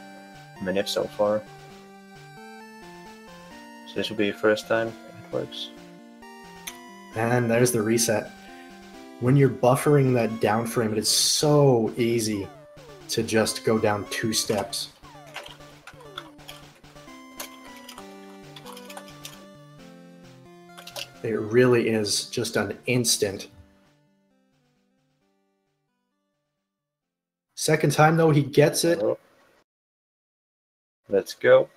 Manip so far. So this will be the first time it works. And there's the reset. When you're buffering that down frame, it is so easy to just go down 2 steps. It really is just an instant. Second time, though, he gets it. Let's go.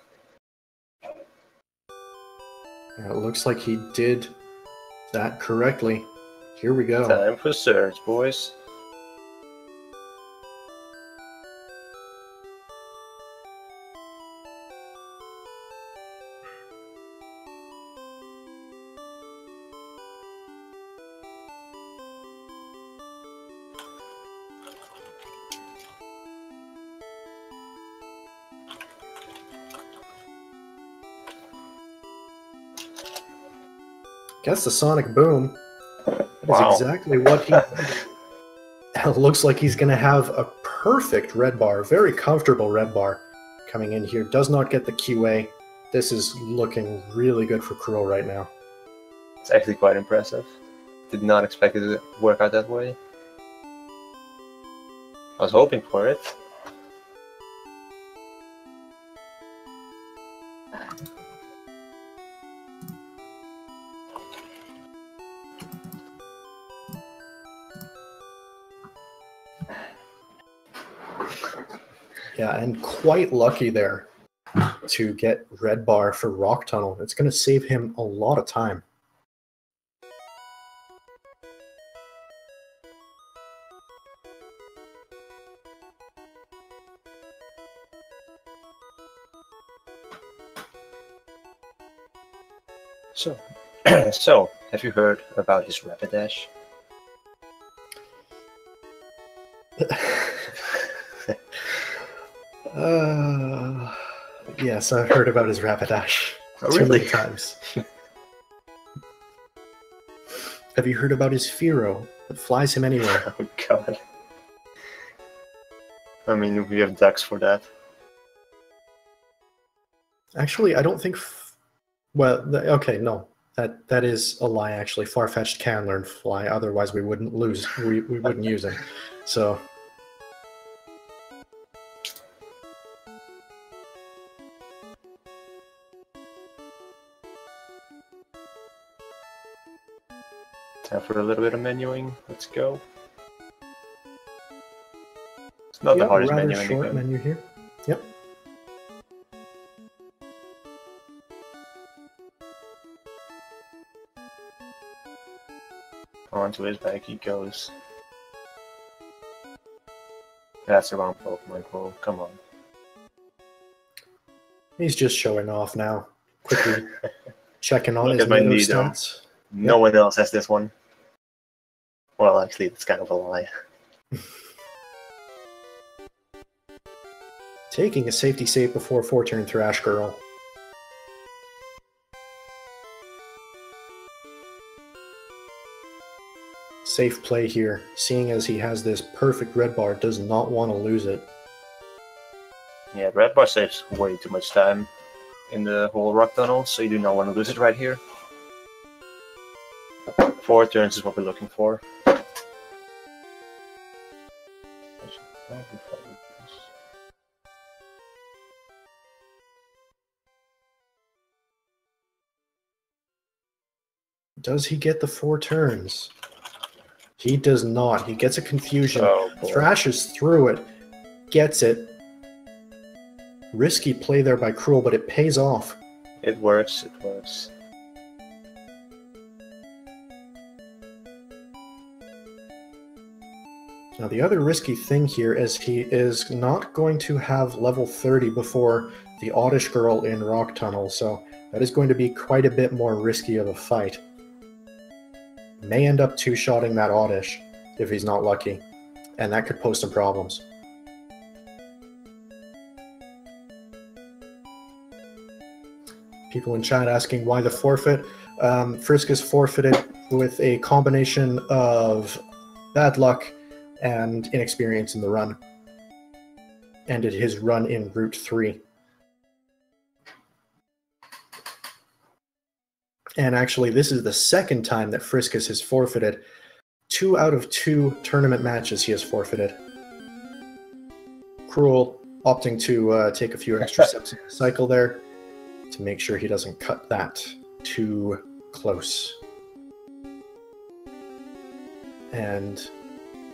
It looks like he did that correctly. Here we go. Time for Surge, boys. Gets the Sonic Boom. That is Wow. exactly what he... It looks like he's going to have a perfect red bar, very comfortable red bar coming in here. Does not get the QA. This is looking really good for Crrool right now. It's actually quite impressive. Did not expect it to work out that way. I was hoping for it. Yeah, and quite lucky there to get red bar for Rock Tunnel. It's going to save him a lot of time. So, so have you heard about his Rapidash? Yes, I've heard about his Rapidash. Oh, too really? many times. Have you heard about his Fearow? It flies him anywhere. Oh god. I mean, we have ducks for that. Actually, I don't think... okay, no. That is a lie, actually. Farfetch'd can learn fly, otherwise we wouldn't lose. We wouldn't use him. So... Time for a little bit of menuing. Let's go. It's not the hardest rather menu in the short game. menu here. Yep. Onto his back he goes. That's the wrong Pokemon Crrool. Come on. He's just showing off now. Quickly checking on Look his at my Nido Nido. stats. No one else has this one. Well, actually, it's kind of a lie. Taking a safety save before 4-turn Thrash Girl. Safe play here, seeing as he has this perfect red bar, does not want to lose it. Yeah, Red Bar saves way too much time in the whole rock tunnel, so you do not want to lose it right here. 4 turns is what we're looking for. Does he get the 4 turns? He does not. He gets a confusion. Oh, boy. Thrashes through it. Gets it. Risky play there by Crrool, but it pays off. It works, it works. Now the other risky thing here is he is not going to have level 30 before the Oddish Girl in Rock Tunnel, so that is going to be quite a bit more risky of a fight. May end up two-shotting that Oddish if he's not lucky, and that could pose some problems. People in chat asking why the forfeit. Friskus forfeited with a combination of bad luck and inexperience in the run. Ended his run in Route 3. And actually, this is the second time that Friskus has forfeited. 2 out of 2 tournament matches he has forfeited. Crrool opting to take a few extra steps in the cycle there to make sure he doesn't cut that too close. And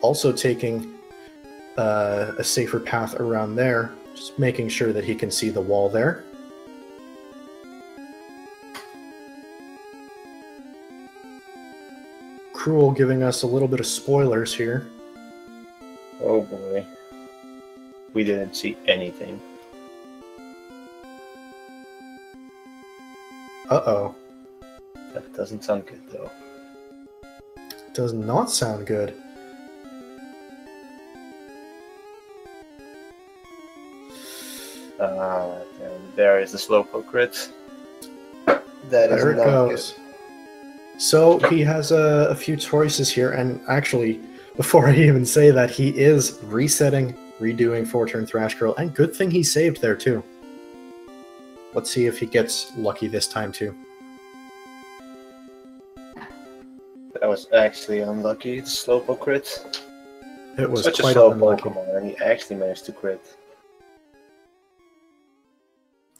also taking a safer path around there, just making sure that he can see the wall there. Crrool giving us a little bit of spoilers here. Oh boy. We didn't see anything. Uh-oh. That doesn't sound good though. Does not sound good. And there is the Slowpoke crit. That is There it not goes. So he has a few choices here, and actually, before I even say that, he is resetting redoing 4-turn Thrash Curl, and good thing he saved there too. Let's see if he gets lucky this time too. That was actually unlucky, the Slowpoke crit. It was Such quite a slow unlucky. Pokemon, and he actually managed to crit.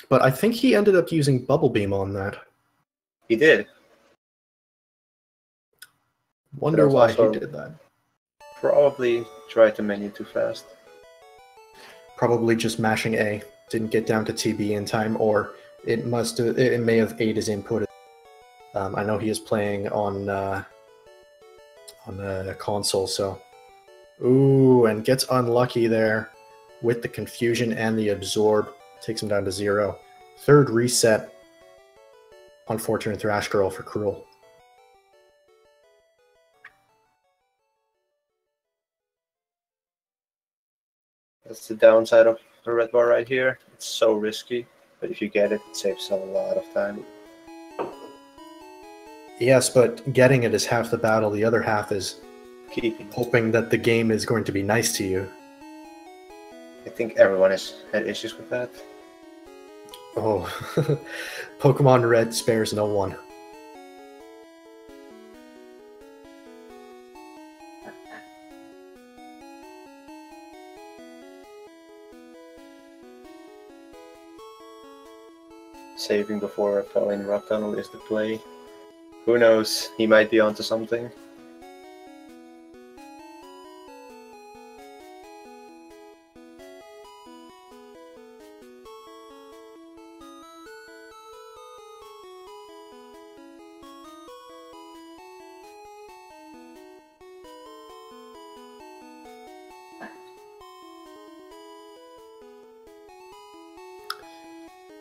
But I think he ended up using Bubble Beam on that. He did. Wonder was why he also- did that. Probably tried the menu too fast. Probably just mashing A. Didn't get down to TB in time, or it may have ate his input. I know he is playing on a console, so... Ooh, and gets unlucky there with the confusion and the absorb. Takes him down to 0. Third reset on 4-turn Thrash Girl for Crrool. That's the downside of the red bar right here. It's so risky, but if you get it, it saves a lot of time. Yes, but getting it is half the battle. The other half is Keeping. hoping that the game is going to be nice to you. I think everyone has had issues with that. Oh, Pokemon Red spares no one. Saving before falling rock tunnel is the play. Who knows? He might be onto something.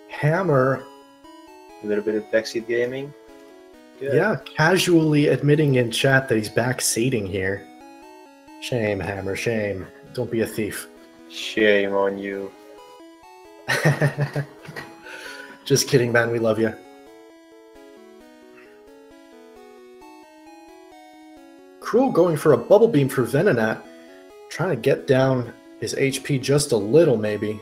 Hammer, A little bit of backseat gaming. Good. yeah, casually admitting in chat that he's backseating here. Shame, Hammer, shame. Don't be a thief. Shame on you. Just kidding, man. We love you. Crrool going for a Bubble Beam for Venonat. Trying to get down his HP just a little, maybe.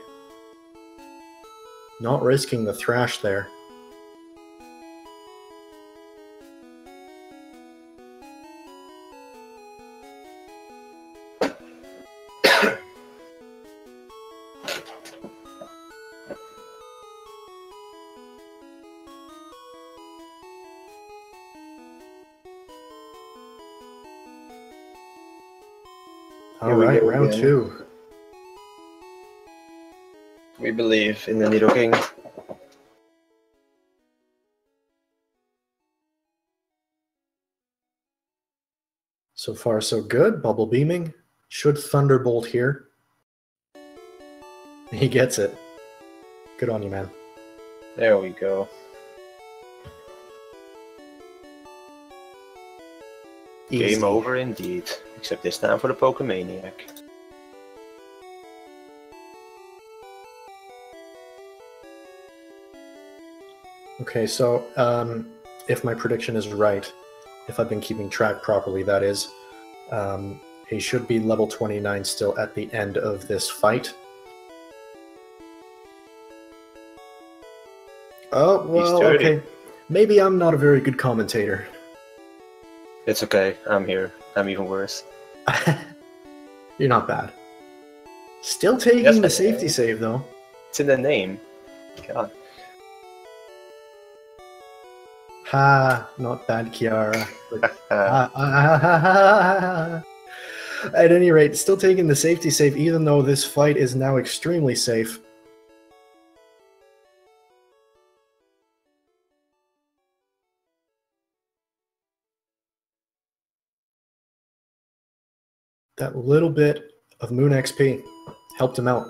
Not risking the Thrash there. All Here we right, go round again. 2. We believe in the Nidoking. So far, so good. Bubble Beaming. Should Thunderbolt here. He gets it. Good on you, man. There we go. Easy. Game over indeed. Except this time for the Pokemaniac. Okay, so if my prediction is right, if I've been keeping track properly, that is, he should be level 29 still at the end of this fight. Oh, well, 30. okay. Maybe I'm not a very good commentator. It's okay. I'm here. I'm even worse. You're not bad. Still taking Yes, the I safety am. save, though. It's in the name. God. Ha, not bad, Kiara. But, Uh, At any rate, still taking the safety save, even though this fight is now extremely safe. That little bit of Moon XP helped him out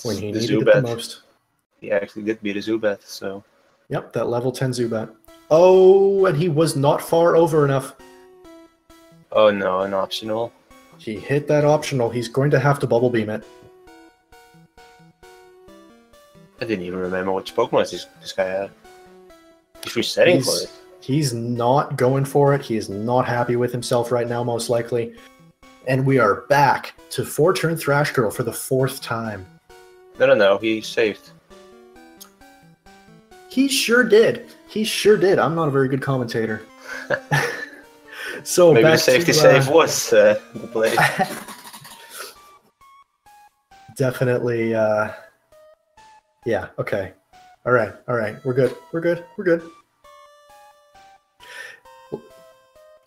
when he the needed it Zubat. the most. He actually did beat a Zubat, so... Yep, that level 10 Zubat. Oh, and he was not far over enough. Oh no, an optional. He hit that optional. He's going to have to Bubble Beam it. I didn't even remember which Pokemon this guy had. He's resetting for it. He's not going for it. He is not happy with himself right now, most likely. And we are back to 4-turn Thrash Girl for the 4th time. No, he saved. He sure did. He sure did. I'm not a very good commentator. So maybe back the safety to, save was the play. Definitely. Yeah. Okay. All right. We're good.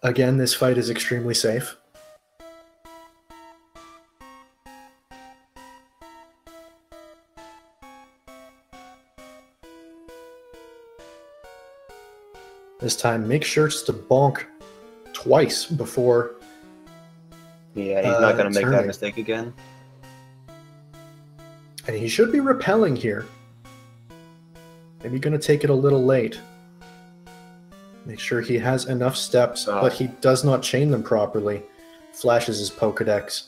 Again, this fight is extremely safe. This time, make sure to bonk twice before. Yeah, he's not going to make turning. that mistake again. And he should be repelling here. Maybe going to take it a little late. Make sure he has enough steps, but he does not chain them properly. Flashes his Pokedex.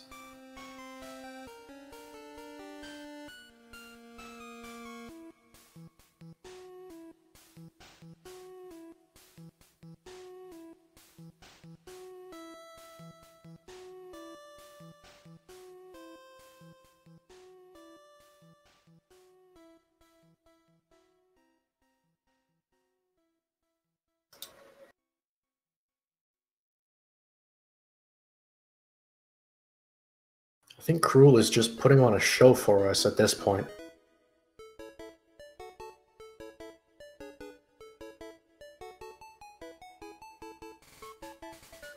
I think Crrool is just putting on a show for us at this point.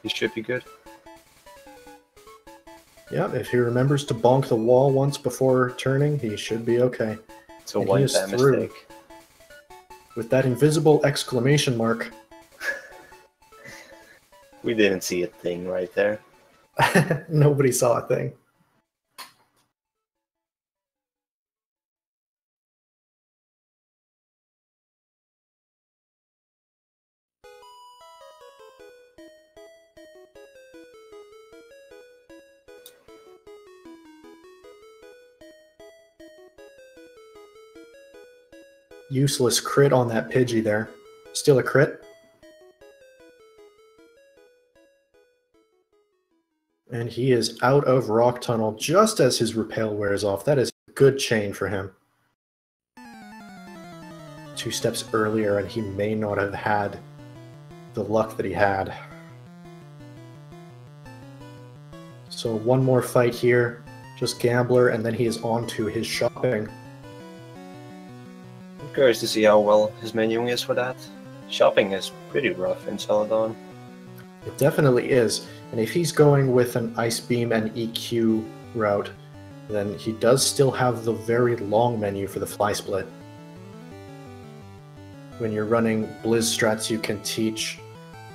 He should be good. Yeah, if he remembers to bonk the wall once before turning, he should be okay. It's a one-time mistake. With that invisible exclamation mark. We didn't see a thing right there. Nobody saw a thing. Useless crit on that Pidgey there. Still a crit. And he is out of Rock Tunnel just as his Repel wears off. That is a good chain for him. 2 steps earlier and he may not have had the luck that he had. So one more fight here. Just Gambler, and then he is on to his shopping. I'm curious to see how well his menuing is for that. Shopping is pretty rough in Celadon. It definitely is. And if he's going with an Ice Beam and EQ route, then he does still have the very long menu for the Fly Split. When you're running Blizz strats, you can teach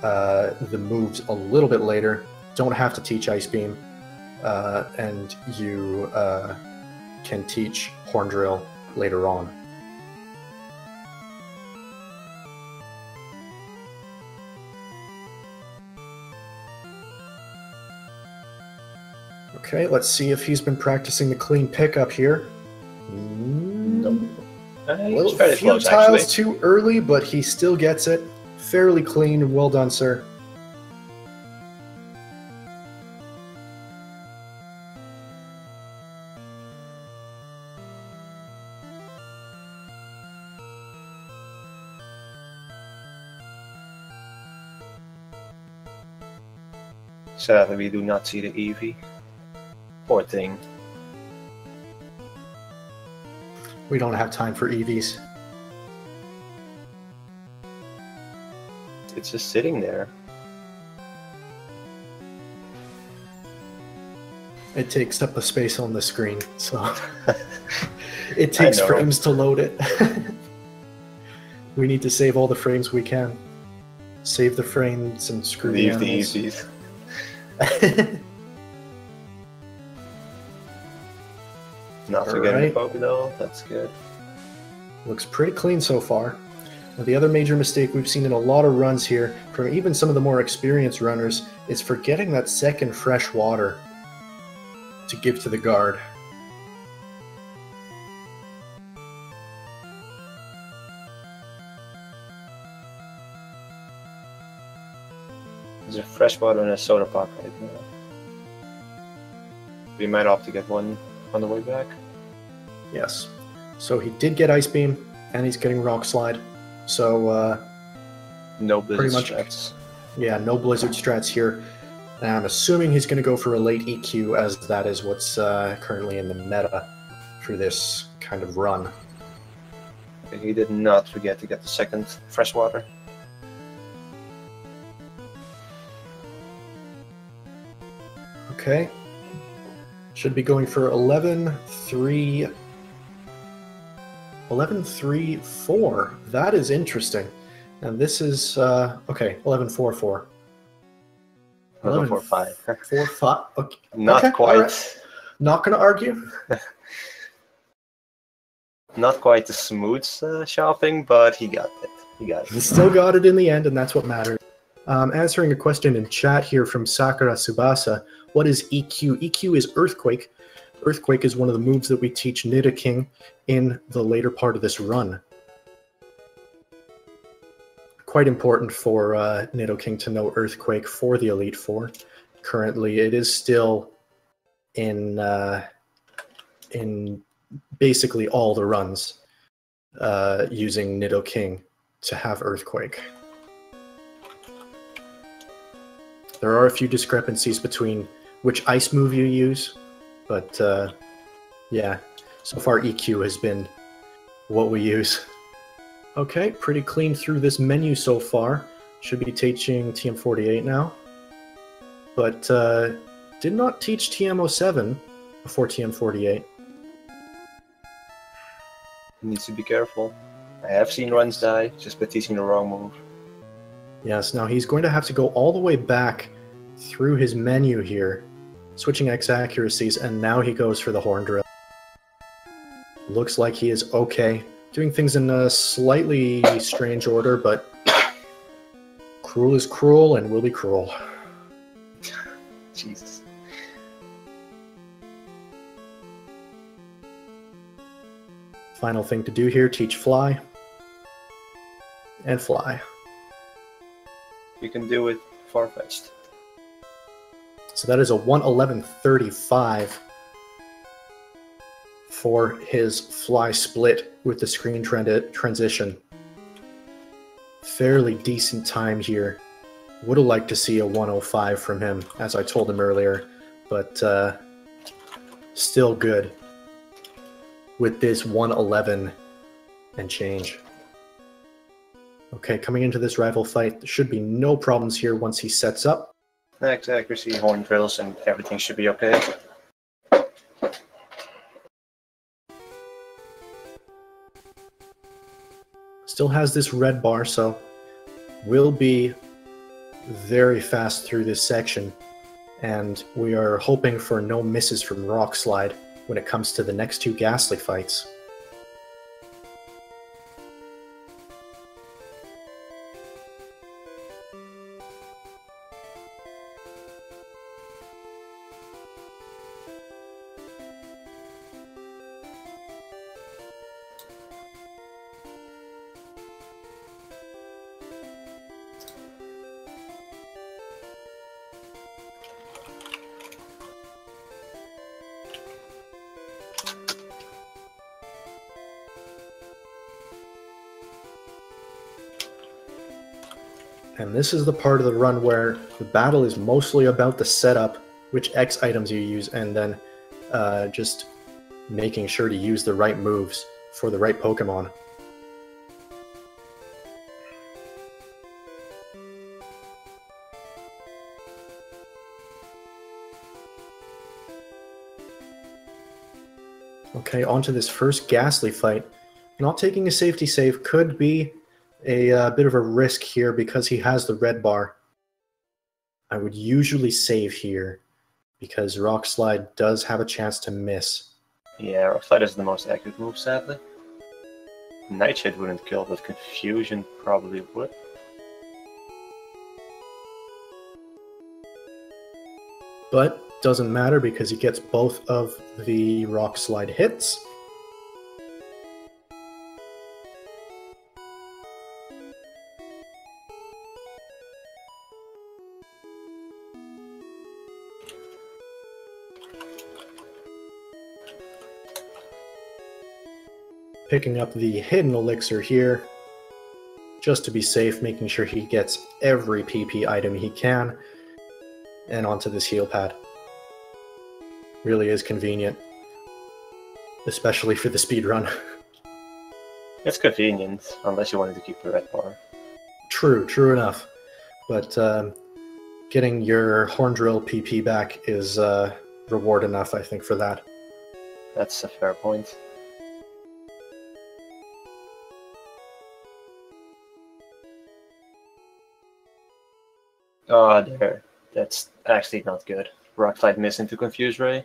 the moves a little bit later. Don't have to teach Ice Beam. And you can teach Horn Drill later on. Okay, let's see if he's been practicing the clean pickup here. Nope. A few tiles too early, but he still gets it. Fairly clean. Well done, sir. Sadly, we do not see the Eevee. Poor thing. We don't have time for EVs. It's just sitting there. It takes up the space on the screen, so it takes frames to load it. We need to save all the frames we can. Save the frames and screw the animals. Leave the EVs. Not forgetting the Pokédoll, that's good. Looks pretty clean so far. Now, the other major mistake we've seen in a lot of runs here, from even some of the more experienced runners, is forgetting that second fresh water to give to the guard. There's a fresh water and a soda pop right now. We might opt to get one on the way back. Yes. So he did get Ice Beam, and he's getting Rock Slide. So, No Blizzard pretty much, strats. yeah, no Blizzard strats here. And I'm assuming he's going to go for a late EQ, as that is what's currently in the meta for this kind of run. And he did not forget to get the second freshwater. Okay. Should be going for 11-3... 11-3-4. That is interesting. And this is, okay, 11-4-4. 11-4-5. 4-5. Okay. Not okay, quite. Right. Not going to argue. Not quite the smooth shopping, but he got it. He still got it in the end, and that's what matters. Answering a question in chat here from Sakura Tsubasa. What is EQ? EQ is Earthquake. Earthquake is one of the moves that we teach Nidoking in the later part of this run. Quite important for Nidoking to know Earthquake for the Elite Four. Currently, it is still in basically all the runs using Nidoking to have Earthquake. There are a few discrepancies between which ice move you use, but yeah, so far EQ has been what we use. Okay, pretty clean through this menu so far. Should be teaching TM48 now, but did not teach TM07 before TM48. Needs to be careful. I have seen runs die just by teaching the wrong move. Yes, now he's going to have to go all the way back through his menu here, switching X accuracies, and now he goes for the Horn Drill. Looks like he is okay. Doing things in a slightly strange order, but Crrool is Crrool and will be Crrool. Jesus. Final thing to do here, teach Fly. And Fly. You can do it far-fetched. So that is a 111.35 for his Fly split with the screen transition. Fairly decent time here. Would have liked to see a 105 from him, as I told him earlier, but still good with this 111 and change. Okay, coming into this rival fight, there should be no problems here once he sets up. Max accuracy, horn drills, and everything should be okay. Still has this red bar, so will be very fast through this section. And we are hoping for no misses from Rock Slide when it comes to the next two Ghastly fights. And this is the part of the run where the battle is mostly about the setup, which X items you use, and then just making sure to use the right moves for the right Pokemon. Okay, on to this first Ghastly fight. Not taking a safety save could be a bit of a risk here because he has the red bar. I would usually save here because Rock Slide does have a chance to miss. Yeah, Rock Slide is the most accurate move, sadly. Nightshade wouldn't kill, but Confusion probably would. But doesn't matter because he gets both of the Rock Slide hits. Picking up the hidden elixir here, just to be safe, making sure he gets every PP item he can, and onto this heal pad. Really is convenient, especially for the speed run. It's convenient, unless you wanted to keep the red bar. True enough. But getting your horn drill PP back is reward enough, I think, for that. That's a fair point. Oh, there. That's actually not good. Rock Slide miss into Confuse Ray.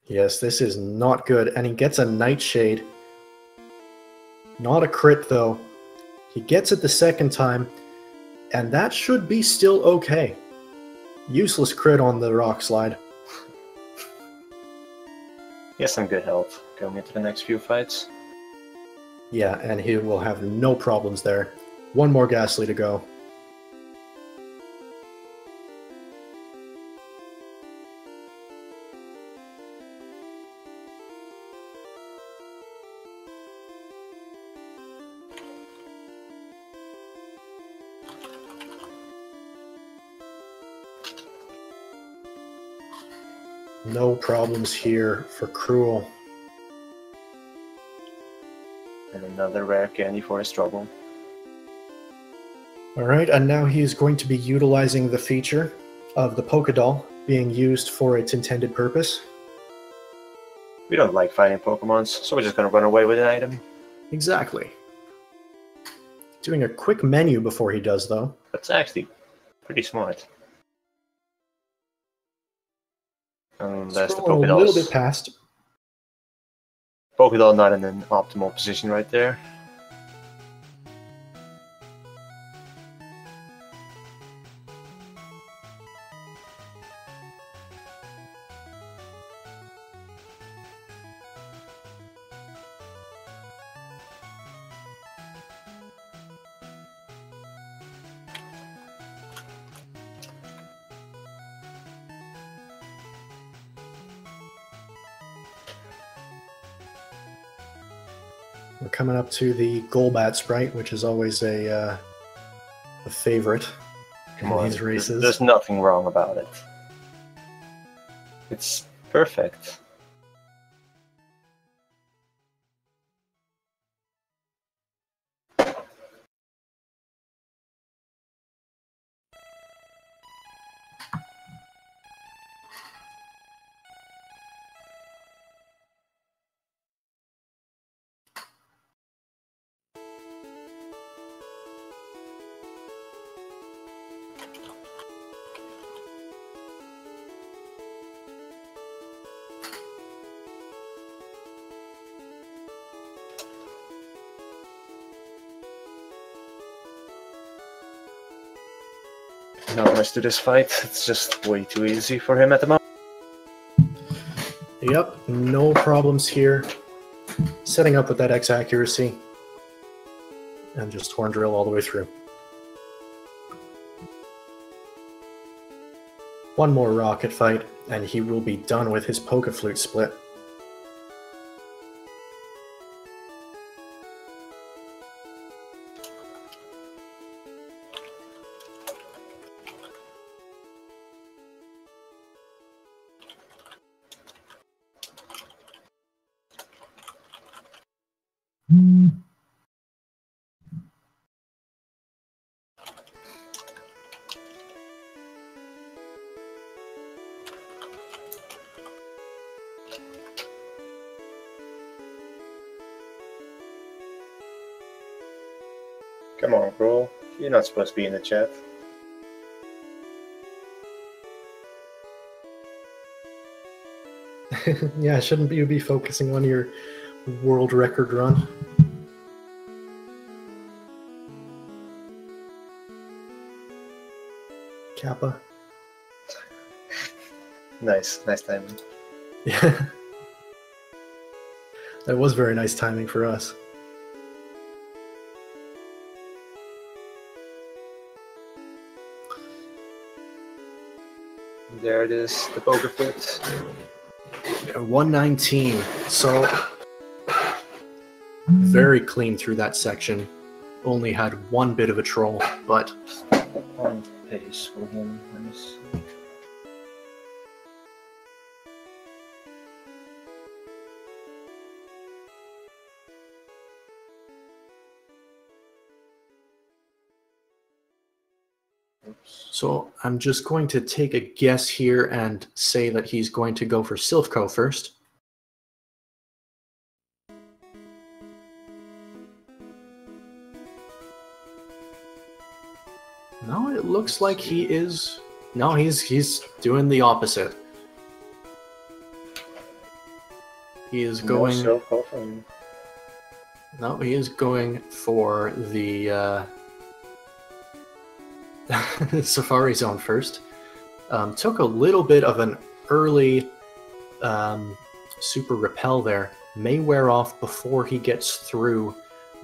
Yes, this is not good. And he gets a Nightshade. Not a crit, though. He gets it the second time, and that should be still okay. Useless crit on the Rock Slide. He has some good health going into the next few fights. Yeah, and he will have no problems there. One more Ghastly to go. No problems here for Crrool. And another rare candy for his trouble. Alright, and now he's going to be utilizing the feature of the Polka Doll being used for its intended purpose. We don't like fighting Pokemons, so we're just gonna run away with an item. Exactly. Doing a quick menu before he does, though. That's actually pretty smart. Unless the Scrolling a little bit past. Pokédoll not in an optimal position right there. We're coming up to the Golbat sprite, which is always a favorite in these races. There's nothing wrong about it. It's perfect. Not much to this fight. It's just way too easy for him at the moment. Yep, no problems here. Setting up with that X accuracy. And just horn drill all the way through. One more rocket fight, and he will be done with his Poké Flute split. Come on, Crrool. You're not supposed to be in the chat. Yeah, shouldn't you be focusing on your world record run? Kappa. Nice timing. Yeah. That was very nice timing for us. There it is, the Poké Flute. 119. So very clean through that section. Only had one bit of a troll, but On pace for him. Let me see. so I'm just going to take a guess here and say that he's going to go for Silphco first. No, it looks like he is. No, he's doing the opposite. He is going. No, he is going for the Safari Zone first. Took a little bit of an early super repel there. May wear off before he gets through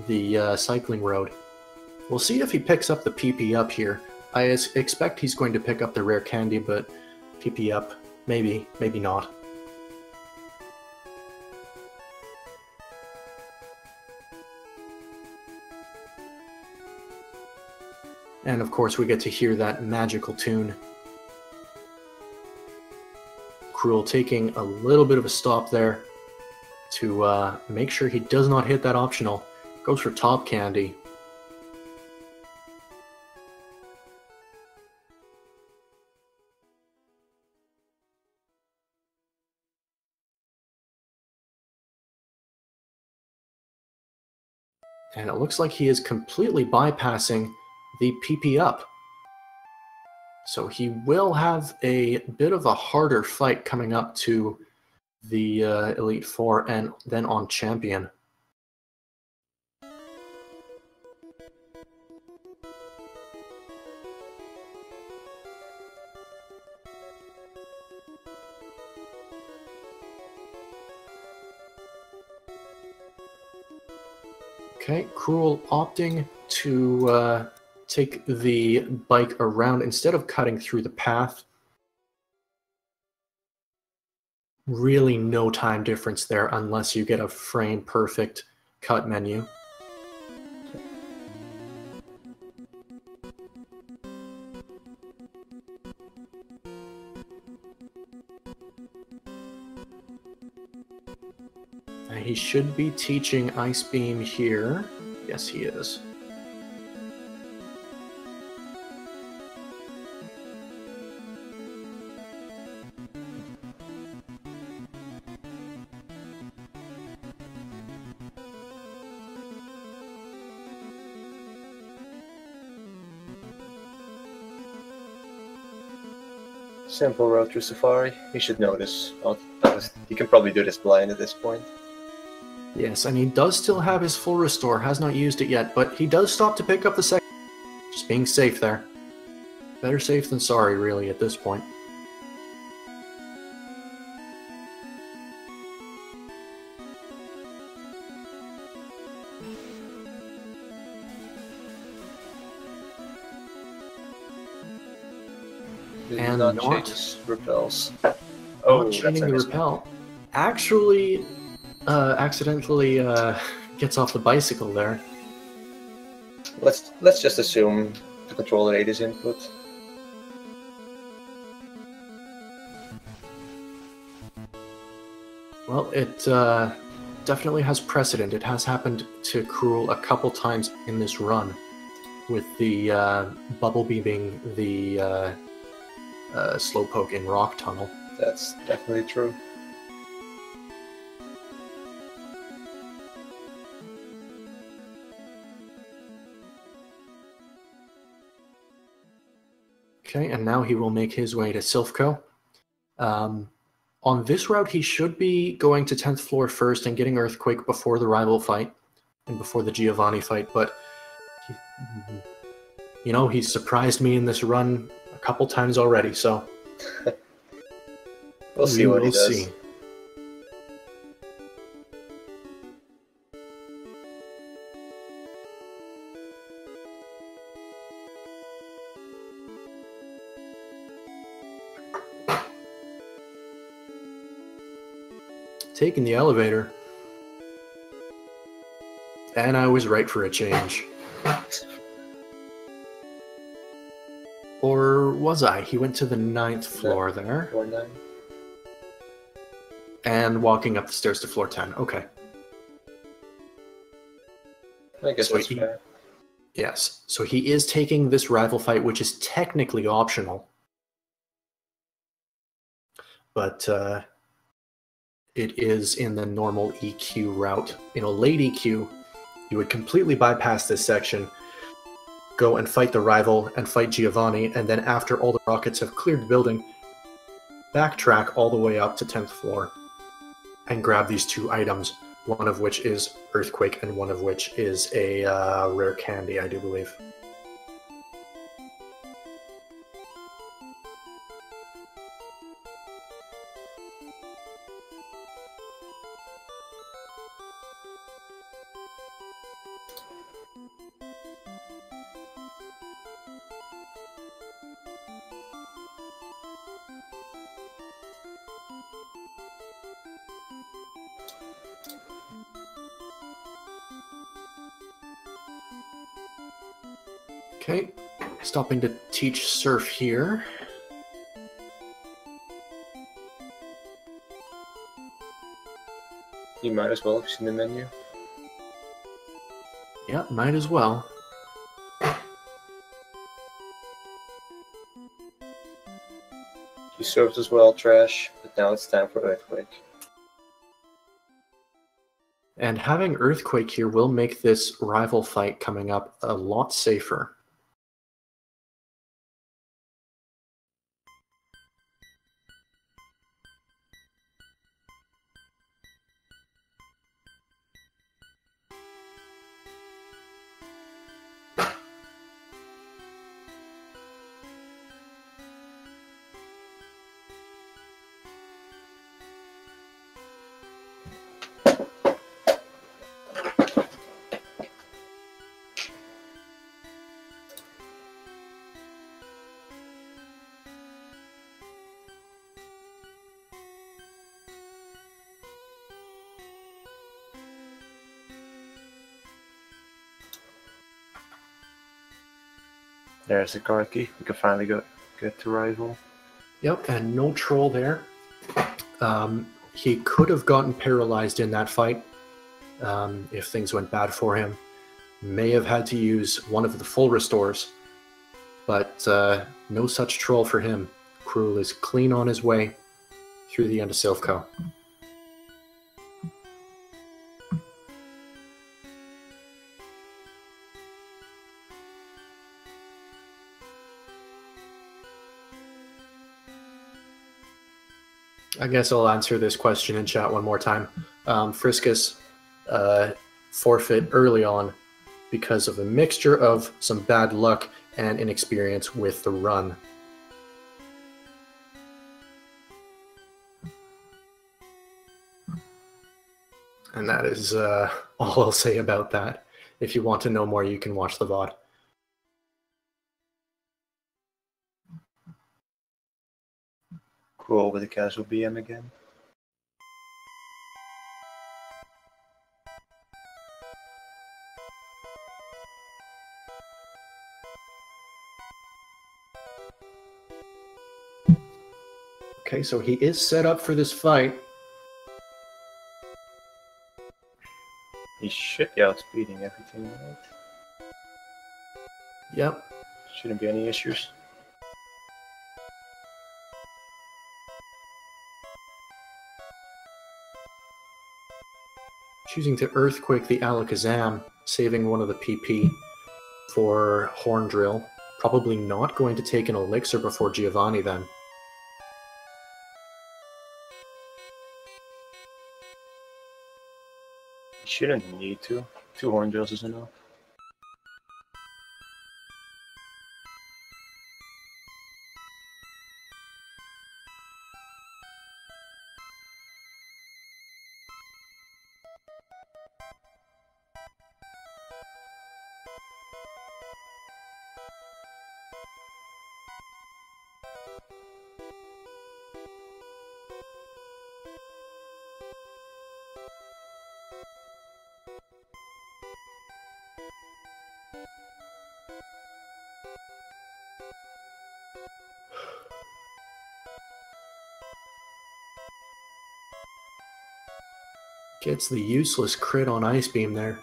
the cycling road. We'll see if he picks up the PP up here. I expect he's going to pick up the rare candy, but PP up, maybe, maybe not. And of course we get to hear that magical tune. Crrool taking a little bit of a stop there to make sure he does not hit that optional. Goes for top candy. And it looks like he is completely bypassing the PP up. So he will have a bit of a harder fight coming up to the Elite Four and then on Champion. Okay, Crrool opting to take the bike around instead of cutting through the path. Really no time difference there unless you get a frame perfect cut menu. He should be teaching Ice Beam here. Yes, he is. Simple road through Safari. You should know this. You can probably do this blind at this point. Yes, and he does still have his full restore, has not used it yet, but he does stop to pick up the second. Just being safe there. Better safe than sorry, really, at this point. And not repels. Not chaining the repel. Actually, accidentally gets off the bicycle there. Let's just assume the controller ate his input. Well, it definitely has precedent. It has happened to Crrool a couple times in this run, with the bubble beaming the slowpoke in Rock Tunnel. That's definitely true. Okay, and now he will make his way to Silphco. On this route, he should be going to 10th floor first and getting Earthquake before the rival fight and before the Giovanni fight, but you know, he's surprised me in this run a couple times already, so we'll see what he does. See. Taking the elevator. And I was right for a change. Or was I? He went to the 9th floor there. Floor 9. And walking up the stairs to floor 10. Okay. I guess that's fair. Yes. So he is taking this rival fight, which is technically optional. But it is in the normal EQ route. In a late EQ, you would completely bypass this section, go and fight the rival and fight Giovanni, and then after all the rockets have cleared the building, backtrack all the way up to 10th floor and grab these 2 items, one of which is Earthquake and one of which is a rare candy, I do believe. Okay, stopping to teach Surf here. You might as well have seen the menu. Yeah, might as well. You served as well, Trash, but now it's time for Earthquake. And having Earthquake here will make this rival fight coming up a lot safer. There's the card key. We can finally get to rival. Yep, and no troll there. He could have gotten paralyzed in that fight if things went bad for him. May have had to use one of the full restores, but no such troll for him. Crrool is clean on his way through the end of Silphco. I guess I'll answer this question in chat one more time. Friskus forfeit early on because of a mixture of some bad luck and inexperience with the run. And that is all I'll say about that. If you want to know more, you can watch the VOD. Crrool with a casual BM again. Okay, so he is set up for this fight. He should be outspeeding everything, right? Yep. Shouldn't be any issues. Choosing to Earthquake the Alakazam, saving one of the PP for Horn Drill. Probably not going to take an Elixir before Giovanni then. You shouldn't need to. 2 Horn Drills is enough. Gets the useless crit on Ice Beam there.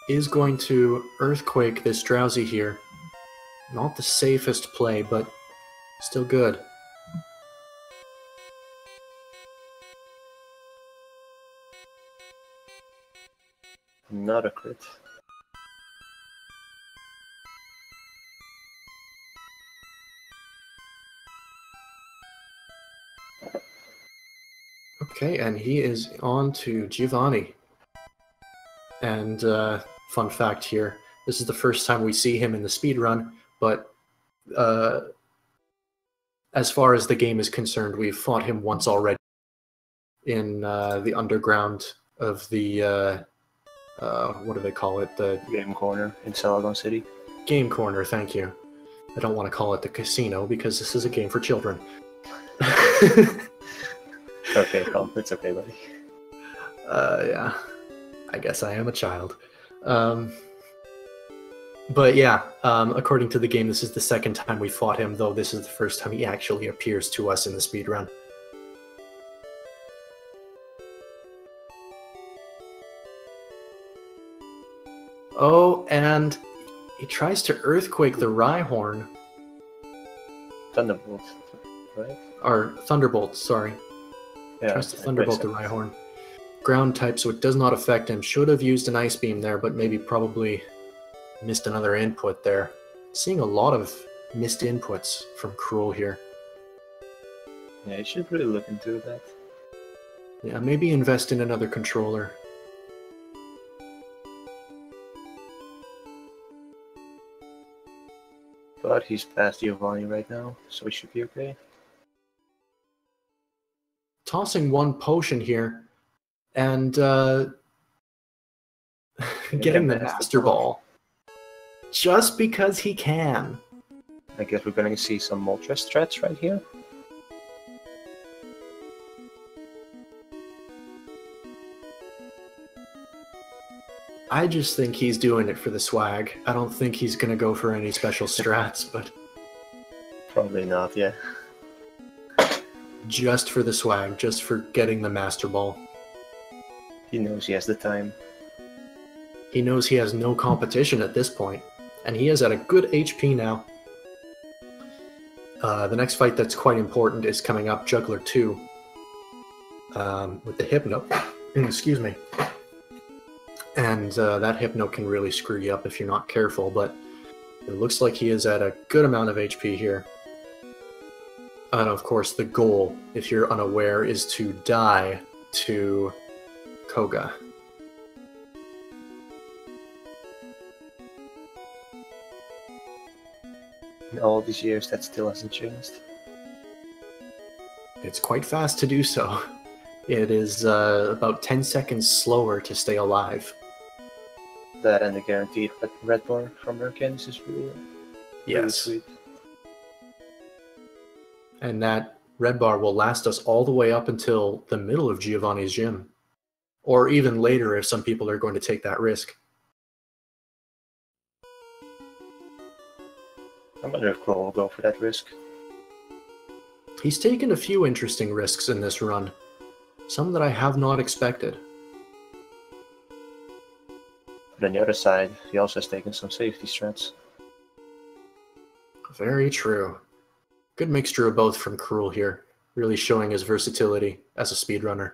Is going to Earthquake this Drowsy here. Not the safest play, but still good. Not a crit. Okay, and he is on to Giovanni. And fun fact here, this is the first time we see him in the speed run, but as far as the game is concerned, we've fought him once already in the underground of the, what do they call it? The Game Corner in Salagon City. Game Corner, thank you. I don't want to call it the casino because this is a game for children. Okay, Colin, it's okay, buddy. Yeah, I guess I am a child. But yeah, according to the game, this is the second time we fought him, though this is the first time he actually appears to us in the speedrun. Oh, and he tries to Earthquake the Rhyhorn. Thunderbolt, right? Or Thunderbolt, sorry. Yeah, Tries to Thunderbolt the Rhyhorn. Ground type, so it does not affect him. Should have used an Ice Beam there, but maybe probably missed another input there. Seeing a lot of missed inputs from Crrool here. Yeah, you should really look into that. Yeah, maybe invest in another controller. But he's past Giovanni right now, so he should be okay. Tossing one potion here, and getting the Master Ball. Just because he can. I guess we're going to see some Moltres threats right here. I just think he's doing it for the swag. I don't think he's going to go for any special strats, but... Probably not, yeah. Just for the swag, just for getting the Master Ball. He knows he has the time. He knows he has no competition at this point, and he is at a good HP now. The next fight that's quite important is coming up, Juggler 2. With the Hypno. Excuse me. And that Hypno can really screw you up if you're not careful, but it looks like he is at a good amount of HP here. And of course, the goal, if you're unaware, is to die to Koga. In all these years, that still hasn't changed. It's quite fast to do so. It is about 10 seconds slower to stay alive. That and the guaranteed red bar from Merkins is really sweet. And that red bar will last us all the way up until the middle of Giovanni's gym. Or even later if some people are going to take that risk. I wonder if Crrool will go for that risk. He's taken a few interesting risks in this run. Some that I have not expected. But on the other side, he also has taken some safety strats. Very true. Good mixture of both from Crrool here, really showing his versatility as a speedrunner.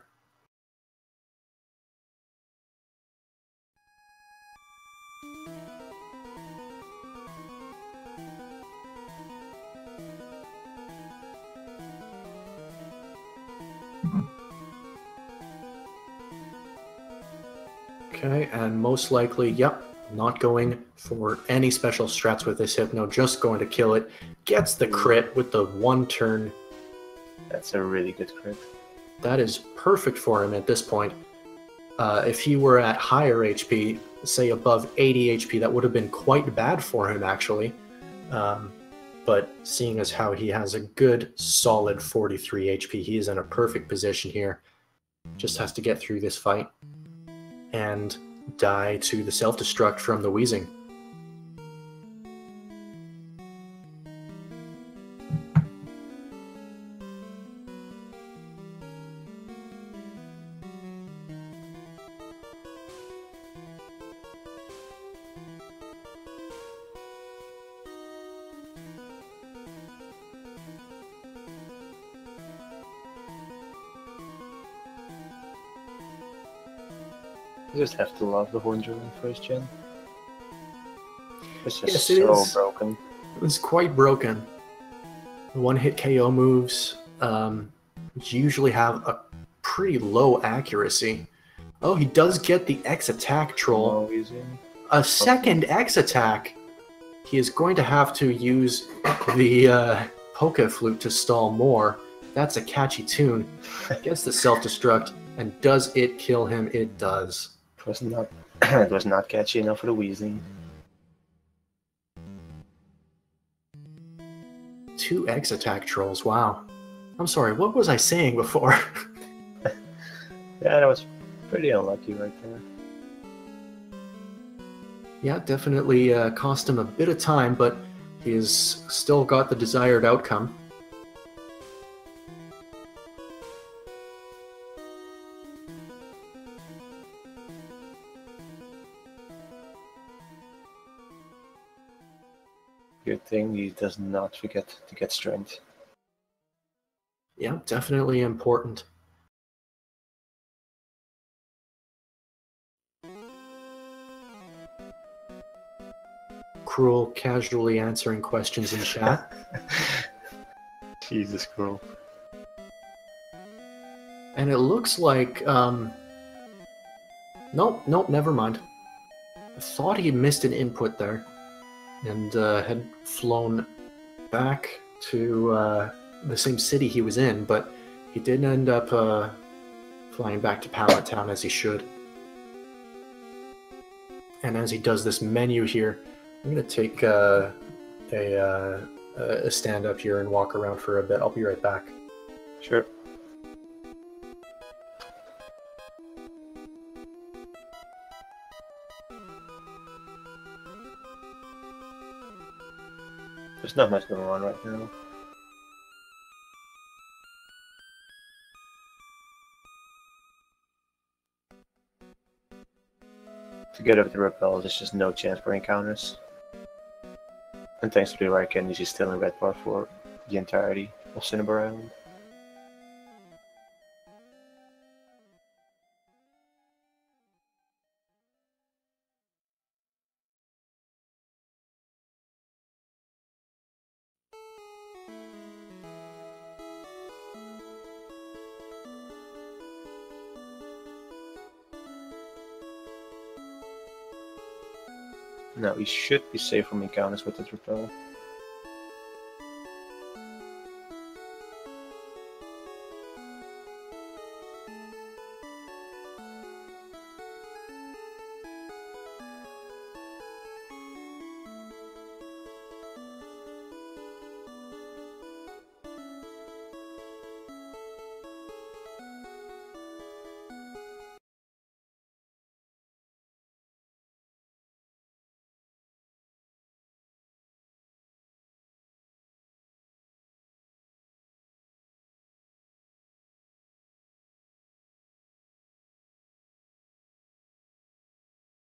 Okay, and most likely, yep, not going for any special strats with this Hypno, just going to kill it. Gets the crit with the one turn. That's a really good crit. That is perfect for him at this point. If he were at higher HP, say above 80 HP, that would have been quite bad for him, actually. But seeing as how he has a good, solid 43 HP, he is in a perfect position here. Just has to get through this fight and die to the self-destruct from the wheezing. You just have to love the Horn Drill in first gen. It's just Yes, it so is. broken. It's quite broken. One-hit KO moves usually have a pretty low accuracy. Oh, he does get the X attack troll. Always in. A second X attack. He is going to have to use the polka flute to stall more. That's a catchy tune. Gets the self-destruct, and does it kill him? It does. It was not. It was not catchy enough for the wheezing. 2 X attack trolls. Wow. I'm sorry. What was I saying before? Yeah, that was pretty unlucky right there. Yeah, definitely cost him a bit of time, but he's still got the desired outcome. Good thing he does not forget to get strength. Yeah, definitely important. Crrool casually answering questions in chat. Jesus, Crrool. And it looks like, nope, never mind. I thought he missed an input there, and had flown back to the same city he was in, but he didn't end up flying back to Pallet Town as he should. And as he does this menu here, I'm going to take a stand up here and walk around for a bit. I'll be right back. Sure. There's not much going on right now. Together with the repel, there's just no chance for encounters. And thanks to the rare candies, he's still in red bar for the entirety of Cinnabar Island. Now he should be safe from encounters with this repel.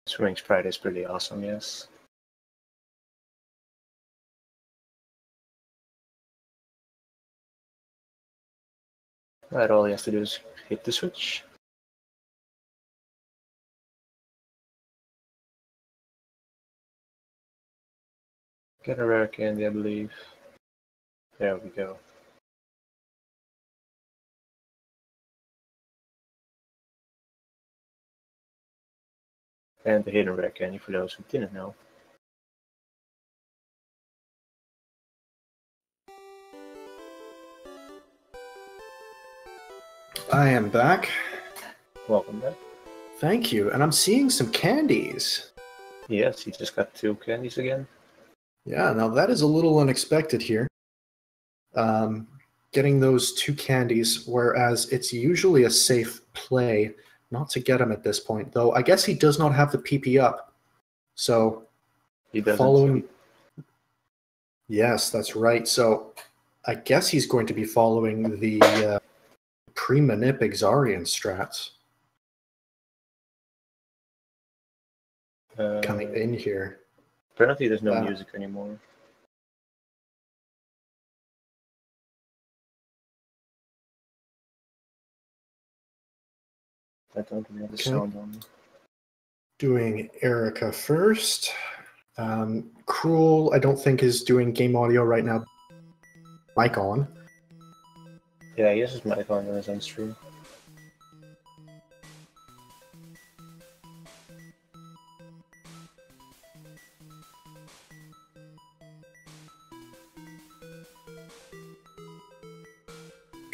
Swing sprite is pretty awesome, yes. Right, all he has to do is hit the switch. Get a rare candy, I believe. There we go. And the hidden rare candy for those who didn't know. I am back. Welcome back. Thank you. And I'm seeing some candies. Yes, he just got 2 candies again. Yeah, now that is a little unexpected here. getting those 2 candies, whereas it's usually a safe play not to get him at this point. Though I guess he does not have the PP up. So He doesn't. following... Yes, that's right. So I guess he's going to be following the pre-manip Exarian strats. Coming in here. Apparently there's no music anymore. I don't really have the sound on. Doing Erica first. Crrool, I don't think is doing game audio right now. Mic on. Yeah, he has his mic on his own stream.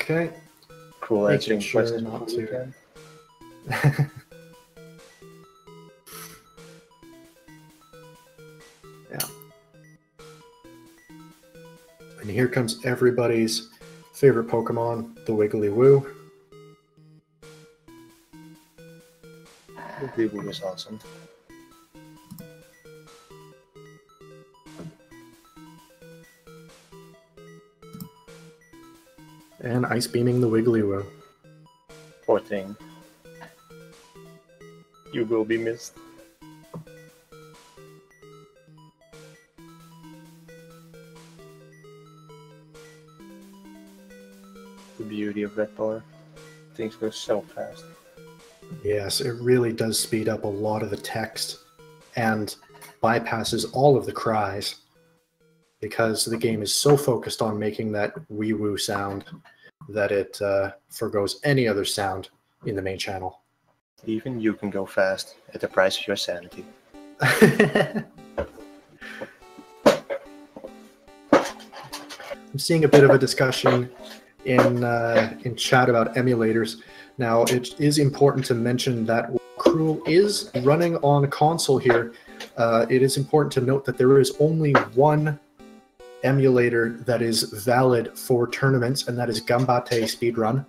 Okay. Cool answering questions not to. Yeah. And here comes everybody's favorite Pokemon, the Wiggly Woo. Wiggly Woo is awesome. And ice beaming the Wiggly Woo. Poor thing. You will be missed. The beauty of that bar. Things go so fast. Yes, it really does speed up a lot of the text and bypasses all of the cries because the game is so focused on making that wee woo sound that it forgoes any other sound in the main channel. Even you can go fast at the price of your sanity. I'm seeing a bit of a discussion in chat about emulators. Now, it is important to mention that Crrool is running on a console here. It is important to note that there is only one emulator that is valid for tournaments, and that is Gambate Speedrun,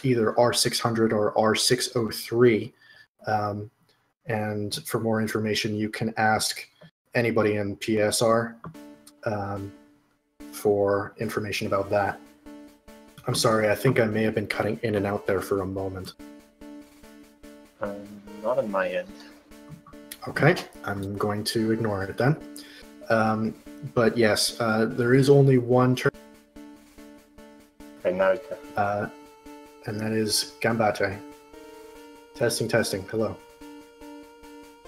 either R600 or R603. And for more information, you can ask anybody in PSR for information about that. I'm sorry, I think I may have been cutting in and out there for a moment. Not on my end. Okay, I'm going to ignore it then. But yes, there is only one turn. Right now, and that is Gambate. Testing, testing. Hello.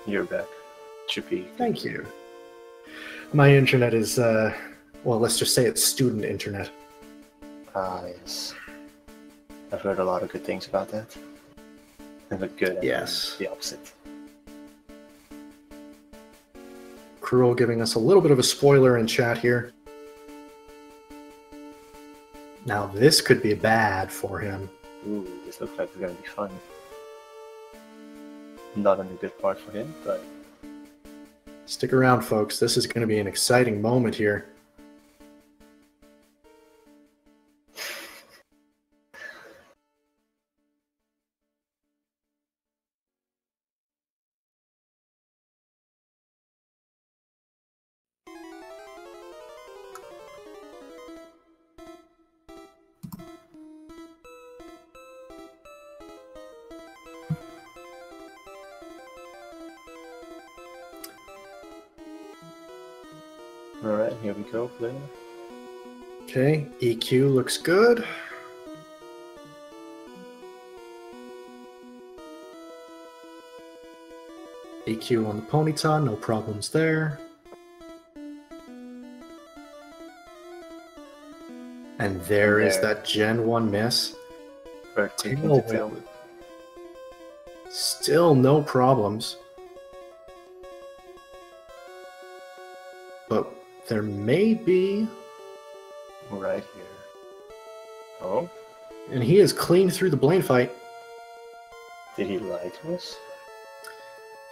You're back. Should be. Thank you. My internet is, well, let's just say it's student internet. Ah, yes. I've heard a lot of good things about that. And the good, yes, the opposite. Crrool giving us a little bit of a spoiler in chat here. Now this could be bad for him. Ooh, this looks like it's going to be fun. Not on the good part for him, but... Stick around, folks. This is going to be an exciting moment here. Alright, here we go, player. Okay, EQ looks good. EQ on the Ponyta, no problems there. And there is that Gen 1 miss. Still no problems. But there may be... Right here. Oh? And he is clean through the Blaine fight. Did he lie to us?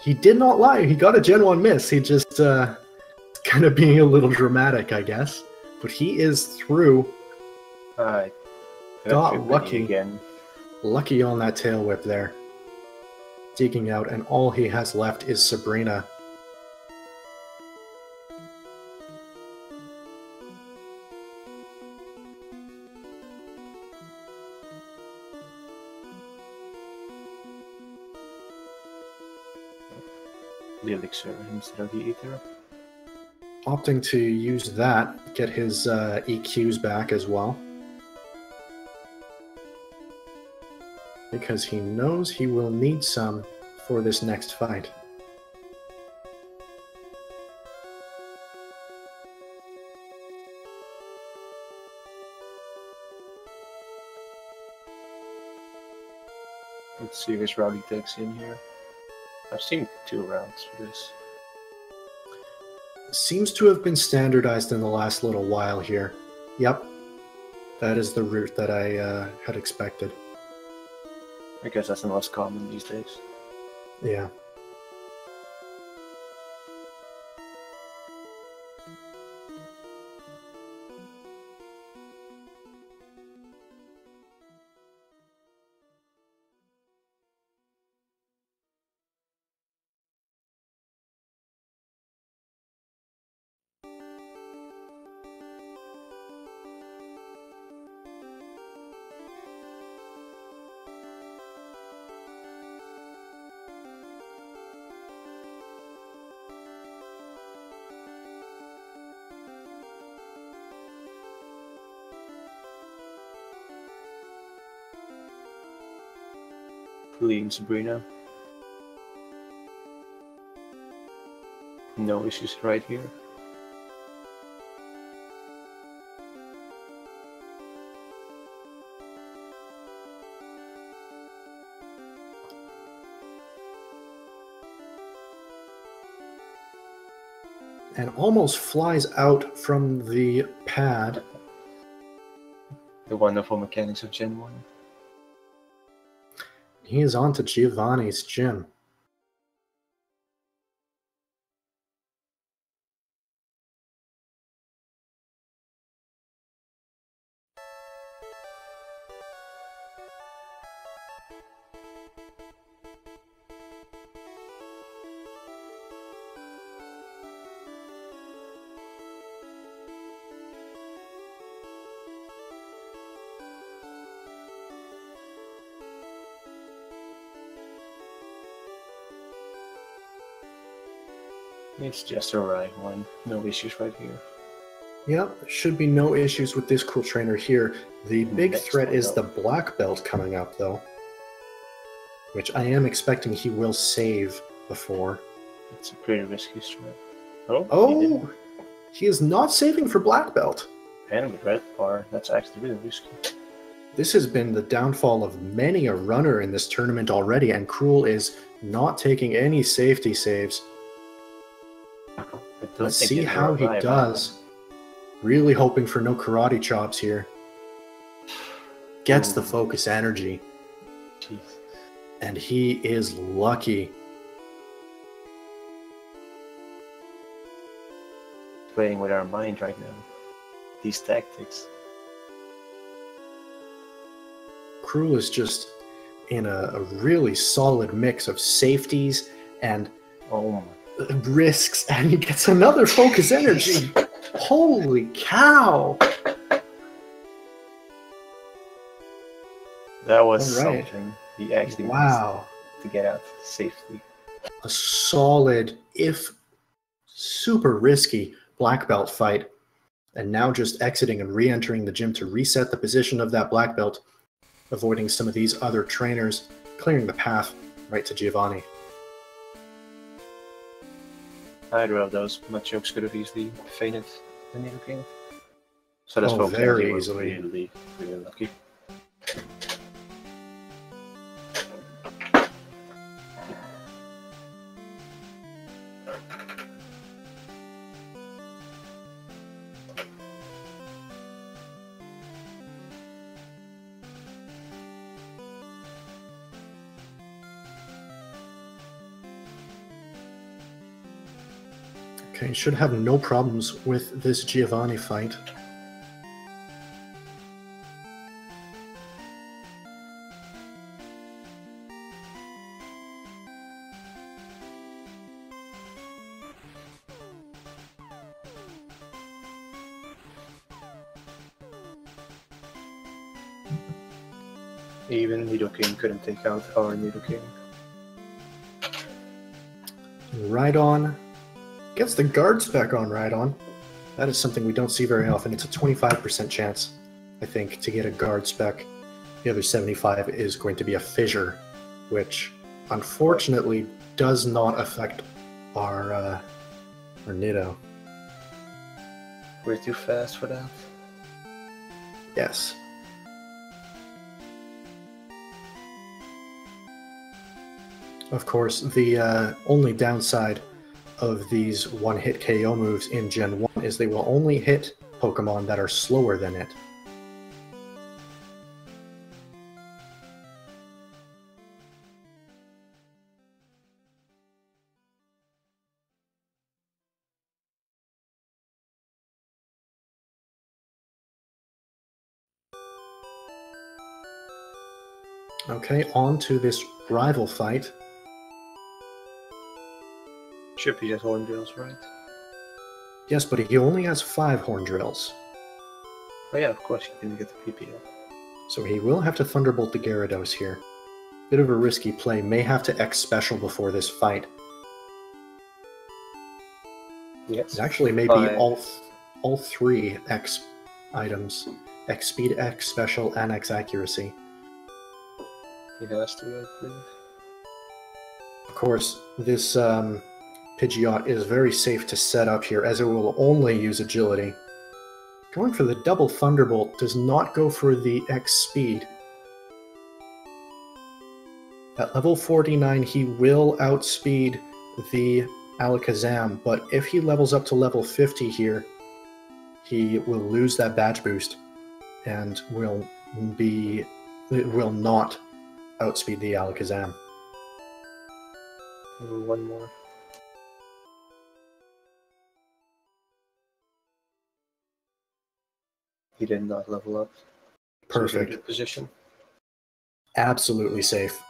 He did not lie. He got a Gen 1 miss. He just kind of being a little dramatic, I guess. But he is through I Got lucky. again. Lucky on that tail whip there. Digging out, and all he has left is Sabrina. The elixir instead of the ether. Opting to use that, get his EQs back as well. Because he knows he will need some for this next fight. Let's see which route he takes in here. I've seen 2 routes for this. Seems to have been standardized in the last little while here. Yep. That is the route that I had expected. I guess that's the most common these days. Yeah. Leading Sabrina. No issues right here. And almost flies out from the pad. The wonderful mechanics of Gen 1. He is on to Giovanni's gym. It's just a right one. No issues right here. Yep, should be no issues with this Crrool trainer here. The big Next threat one, is though. the black belt coming up, though. Which I am expecting he will save before. It's a pretty risky strat. Oh, he Oh! didn't. He is not saving for black belt. And with red bar, that's actually really risky. This has been the downfall of many a runner in this tournament already, and Crrool is not taking any safety saves. Let's see how he does. Really hoping for no karate chops here. Gets the focus energy. Jeez. And he is lucky. Playing with our mind right now. These tactics. Crrool is just in a really solid mix of safeties and Oh my. risks, and he gets another focus energy. Holy cow! That was All right. something. He actually Wow. managed to get out safely. A solid, if super risky, black belt fight, and now just exiting and re-entering the gym to reset the position of that black belt, avoiding some of these other trainers, clearing the path right to Giovanni. Either of those Machokes could have easily fainted the needle king. So that's Oh, very easily. Really, really lucky. Okay, should have no problems with this Giovanni fight. Even Nidoking couldn't take out our Nidoking. Rhydon gets the guard spec on Rhydon. That is something we don't see very often. It's a 25% chance, I think, to get a guard spec. The other 75 is going to be a fissure, which unfortunately does not affect our Nido. We're too fast for that. Yes. Of course, the only downside of these one-hit KO moves in Gen 1 is they will only hit Pokemon that are slower than it. Okay, on to this rival fight. Chippy has horn drills, right? Yes, but he only has 5 horn drills. Oh yeah, of course he didn't get the PPL. So he will have to Thunderbolt the Gyarados here. Bit of a risky play. May have to X Special before this fight. Yes. It actually may be all 3 X items. X Speed, X Special, and X Accuracy. He has to, I believe. Of course, this Pidgeot is very safe to set up here, as it will only use Agility. Going for the double Thunderbolt does not go for the X Speed. At level 49, he will outspeed the Alakazam, but if he levels up to level 50 here, he will lose that badge boost and will not outspeed the Alakazam. One more. He did not level up. Perfect. So good position. Absolutely safe.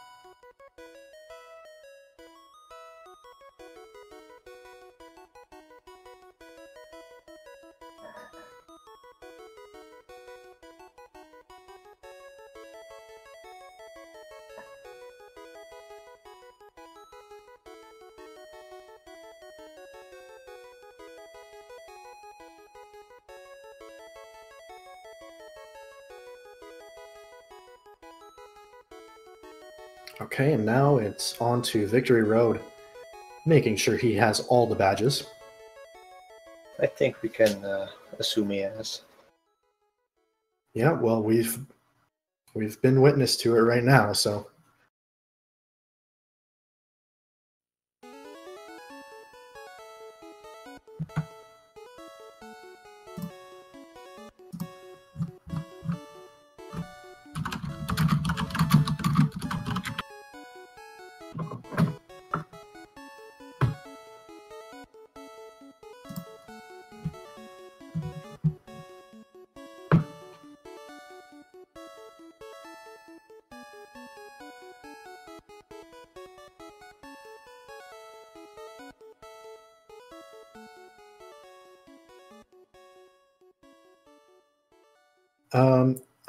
Okay, and now it's on to Victory Road, making sure he has all the badges. I think we can assume he has. Yeah, well, we've been witness to it right now, so.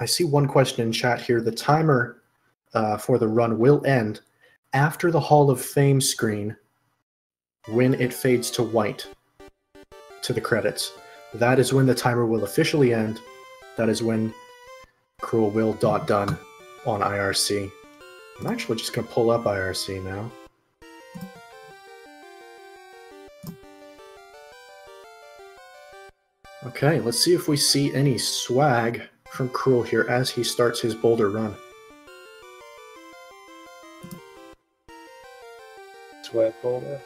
I see one question in chat here. The timer for the run will end after the Hall of Fame screen when it fades to white to the credits. That is when the timer will officially end. That is when Crrool will .done on IRC. I'm actually just going to pull up IRC now. Okay, let's see if we see any swag from Crrool here as he starts his Boulder run. Swag Boulder.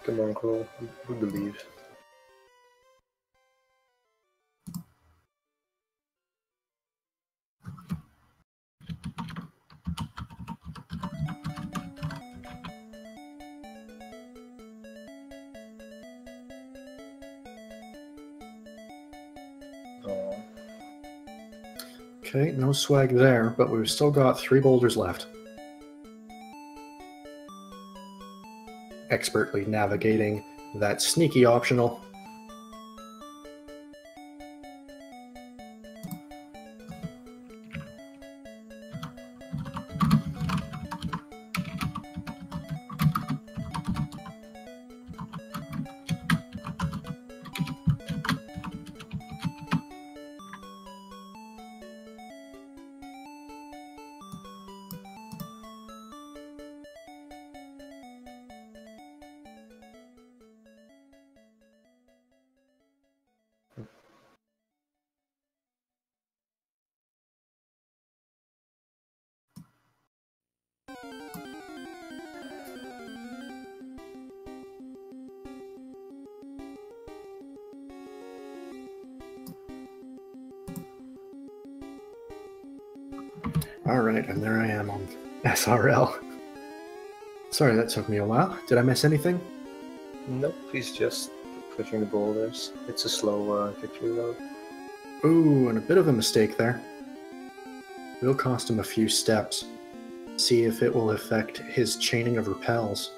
Come on, Crrool. We believe. Okay, no swag there, but we've still got 3 boulders left. Expertly navigating that sneaky optional. Alright, and there I am on SRL. Sorry that took me a while. Did I miss anything? Nope, he's just pushing the boulders. It's a slow victory road. Ooh, and a bit of a mistake there. Will cost him a few steps. See if it will affect his chaining of repels.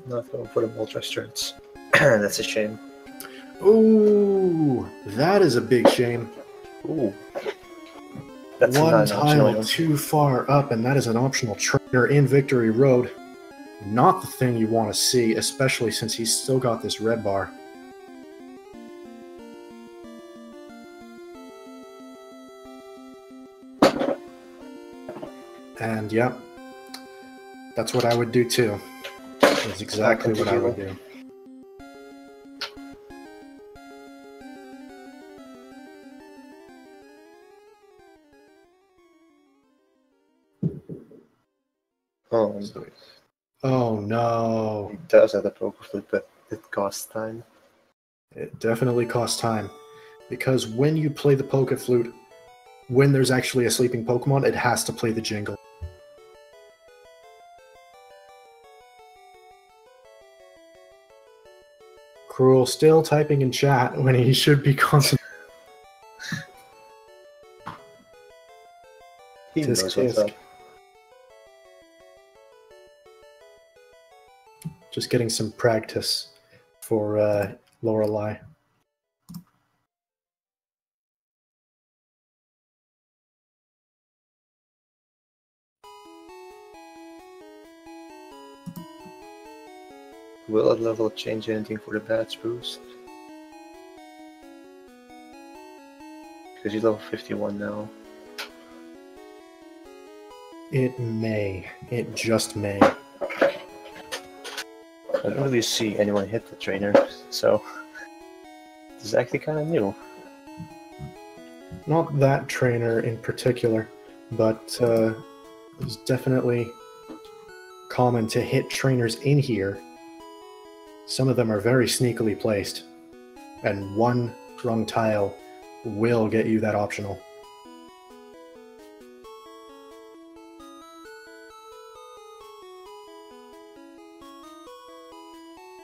Not going for the multi-strats. That's a shame. Ooh, that is a big shame. Ooh. That's One not an optional tile too far up, and that is an optional trainer in Victory Road. Not the thing you want to see, especially since he's still got this red bar. And yep, that's what I would do too. That's exactly what I would do. Oh, Oh no. he does have a poker flip, but it costs time. It definitely costs time. Because when you play the Pocket Flute, when there's actually a sleeping Pokemon, it has to play the jingle. Crrool still typing in chat when he should be concentrating. He knows what's up. Just getting some practice for Lorelei. Will that level change anything for the badge boost? Because he's level 51 now. It may. It just may. I don't really see anyone hit the trainer, so this is actually kind of new. Not that trainer in particular, but it's definitely common to hit trainers in here. Some of them are very sneakily placed, and one wrong tile will get you that optional.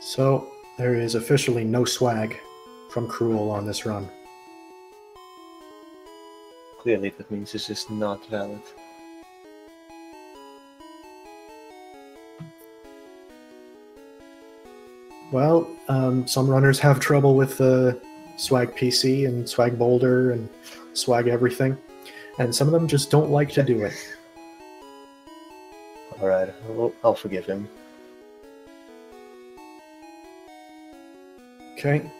So, there is officially no swag from Crrool on this run. Clearly that means this is not valid. Well, some runners have trouble with swag PC and swag boulder and swag everything, and some of them just don't like to do it. Alright, I'll forgive him. Okay.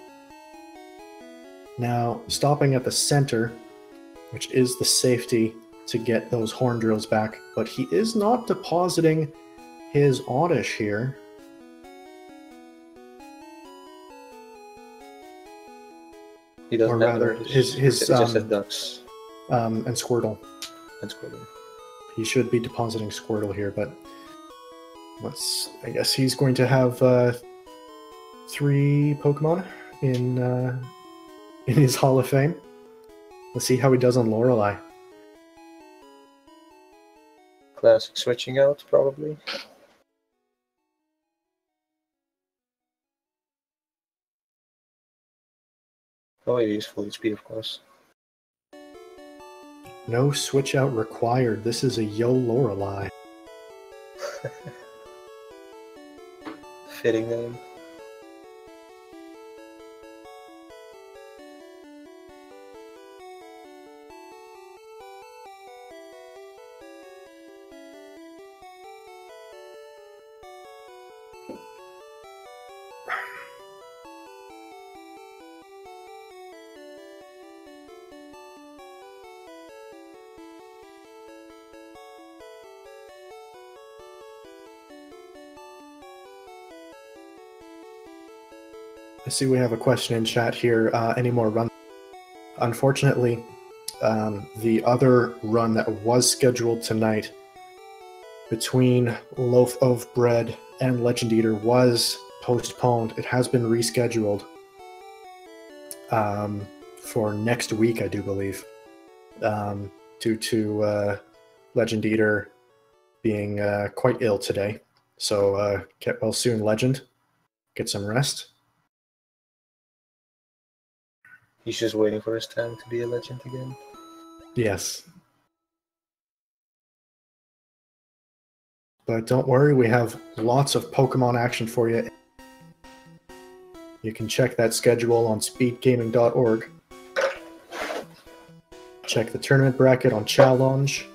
Now, stopping at the center, which is the safety to get those horn drills back, but he is not depositing his Oddish here. He doesn't Or have rather, Oddish. his It's just a Ducks and Squirtle. and Squirtle. He should be depositing Squirtle here, but I guess he's going to have 3 Pokemon in his Hall of Fame. Let's see how he does on Lorelei. Classic switching out, probably. Oh, he is full HP, of course. No switch out required. This is a Yo Lorelei. Fitting name. I see we have a question in chat here. Any more runs? Unfortunately, the other run that was scheduled tonight between Loaf of Bread and Legend Eater was postponed. It has been rescheduled for next week, I do believe, due to Legend Eater being quite ill today. So get well soon, Legend. Get some rest. He's just waiting for his time to be a legend again. Yes. But don't worry, we have lots of Pokemon action for you. You can check that schedule on speedgaming.org. Check the tournament bracket on Challenge.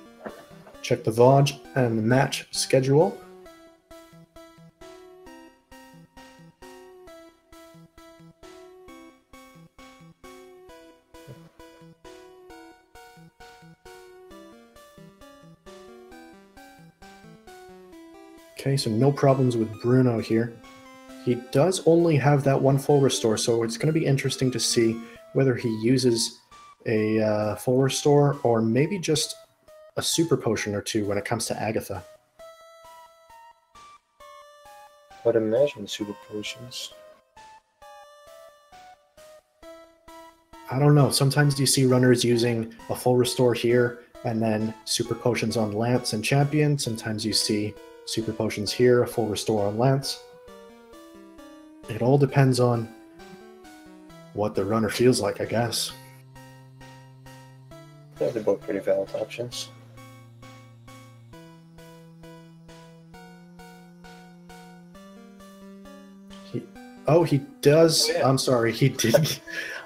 Check the VOD and the match schedule. Okay, so no problems with Bruno here. He does only have that one full restore, so it's going to be interesting to see whether he uses a full restore or maybe just a super potion or two when it comes to Agatha. I'd imagine super potions. I don't know. Sometimes you see runners using a full restore here and then super potions on Lance and Champion. Sometimes you see super potions here, a full restore on Lance. It all depends on what the runner feels like, I guess. Yeah, they're both pretty valid options. He does. Oh, yeah. I'm sorry, he did.